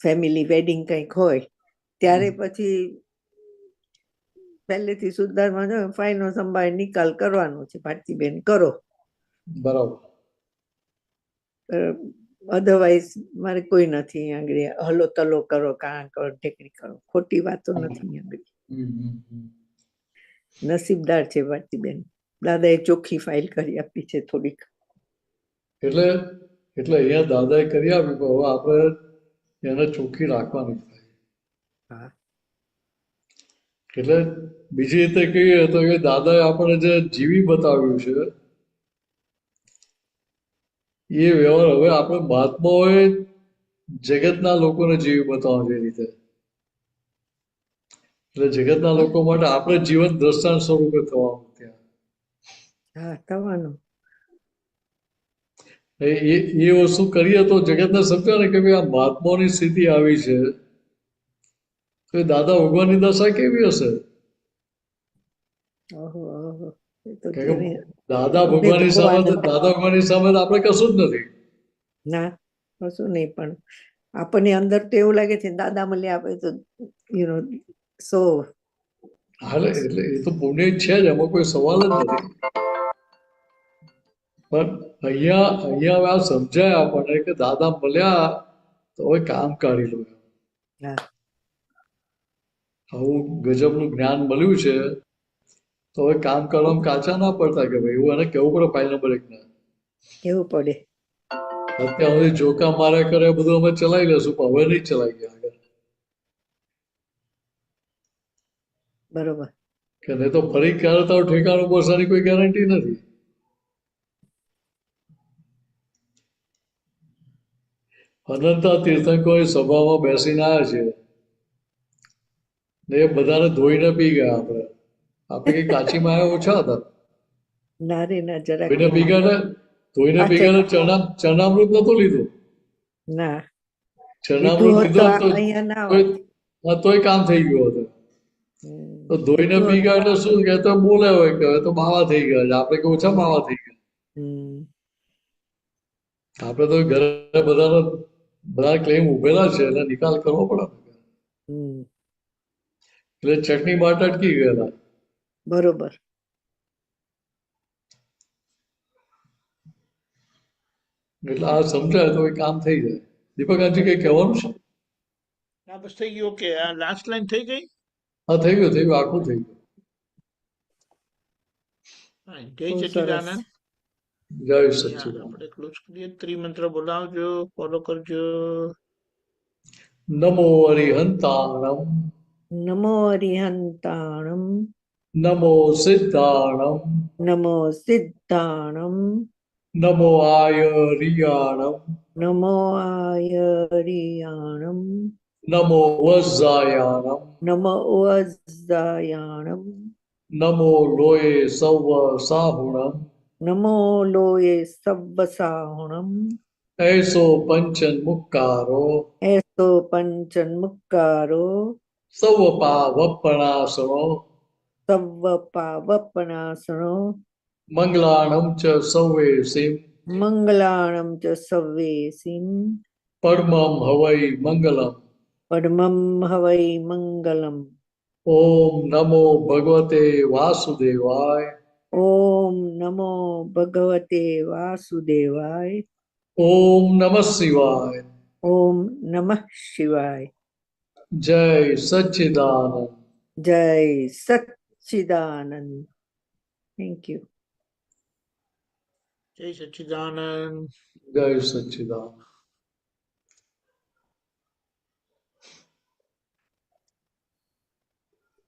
ફેમિલી વેડિંગ કંઈક હોય ત્યારે પછી પહેલેથી સુધારમાં જો ફાઈનો સંભાળ નિકાલ કરવાનો છે ભારતીબેન કરો. બરાબર. અધરવાઇઝ મારે કોઈ નથી અહીંયા આગળ. હલો તલો કરો, કાં કરો, ટેકરી કરો, ખોટી વાતો નથી અહીંયા આગળ. નસીબદાર છે ભારતીબેન, દાદાએ ચોખ્ખી ફાઇલ કરી આપી છે થોડીક. એટલે એટલે અહીંયા દાદાએ કરી આપ્યું, પણ હવે આપણે એને ચોખ્ખી રાખવાની. એટલે બીજી રીતે કહીએ તો એ દાદાએ આપણને જે જીવી બતાવ્યું છે એ વ્યવહાર હવે આપણે મહાત્માઓએ જગતના લોકોને જીવી બતાવવા છે એ રીતે. એટલે જગતના લોકો માટે આપણે જીવન દ્રષ્ટાંત સ્વરૂપે થવાનું ત્યાં. હા, થવાનું. એ વસ્તુ કરીએ તો જગતને સમજાય ને કે ભાઈ આ મહાત્માઓની સ્થિતિ આવી છે તો એ દાદા ભગવાનની દશા કેવી હશે? દાદા ભગવાનની સામે આપણે કશું જ નથી. ના, કશું નહીં. પણ આપણને અંદર તો એવું લાગે છે દાદા મળ્યા આપણે તો સો. હાલે એટલે એ તો પુણ્ય છે જ, એમાં કોઈ સવાલ જ નથી. પણ અહીંયા આ સમજાય આપણને કે દાદા મળ્યા તો હવે કામ કાઢી લો. આવું ગજબનું જ્ઞાન મળ્યું છે તો હવે કામ કરવામાં કાચા ના પડતા કે ભાઈ એવું એને કેવું પડે. ફાઇલ નંબર 1 ને કેવું પડે. અત્યાર સુધી જોકા માર્યા કરે બધું અમે ચલાવી લેશું, પણ હવે નહીં ચલાવી ગયા આગળ. બરોબર. કે નહીં તો ફરી ક્યારે તારું ઠેકાણું પડવાની કોઈ ગેરંટી નથી. અનંતા તીર્થંકરોની સભામાં બેસીને આવ્યા છે ને એ બધાને ધોઈને પી ગયા. આપણે કઈ કાચી માયા ઓછા હતા. ના રે ના, જરા ધોઈને પી ગયા ચરણામૃત નતું લીધું. ના, ચરણામૃત લીધું તોય કામ થઈ ગયું હતું. તો ધોઈને પી ગયા એટલે શું કે તો બોલે હોય કે તો માવા થઈ ગયા છે, આપણે કે ઓછા માવા થઈ ગયા. આપણે તો ઘરે બધા ક્લેમ ઉભેલા છે એટલે નિકાલ કરવો પડે. એટલે ચટણી માટે અટકી ગયેલા. બરોબર. એટલે આ સમજાય તો કામ થઈ જાય. દીપકાજી કઈ કહેવાનું છે? હા, બસ થઈ ગયું. ઓકે, આ લાસ્ટ લાઈન થઈ ગઈ. હા, થઈ ગયું આખું થઈ ગયું. જય સચ્ચિદાનંદ. જય સચ્ચિદાનંદ. આપણે ક્લોઝ કરીએ. ત્રિમંત્ર બોલાવજો, ફોલો કરજો. નમો અરિહંતાણમ, નમો અરિહંતાણમ, નમો સિદ્ધાણમ, નમો સિદ્ધાણમ, નમો આયરિયાણમ, નમો આયરિયાણમ, નમો વજ્જાયાણમ, નમો વજ્જાયાણમ, નમો લોય સવ સાહુણમ, નમો લોય સવ્વ સાહુણમ, એસો પંચન મુક્કારો, એસો પંચન મુક્કારો, સવ પાવપણાસણો, સવ્વ પાવપણાસણો, મંગલાણમ ચ સૌવેસીમ, મંગલાણમ ચ સવ્વેસીમ, परमं हवै मंगलम। परमं हवै मंगलम। ओम नमो भगवते वासुदेवाय। ओम नमो भगवते वासुदेवाय। ओम नमः शिवाय। ओम नमः शिवाय। जय सच्चिदानंद। जय सच्चिदानंद। Thank you. जय सच्चिदानंद। जय सच्चिदानंद।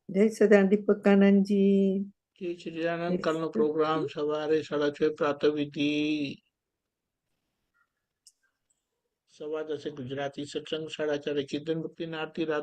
जय सदानंद दीपकानंद जी। जय सच्चिदानंद। जय कल નો પ્રોગ્રામ સવારે 6:30 પ્રાતઃવિધિ 10:15 ગુજરાતી સત્સંગ 4:30 કીર્તન ભક્તિ આરતી રાત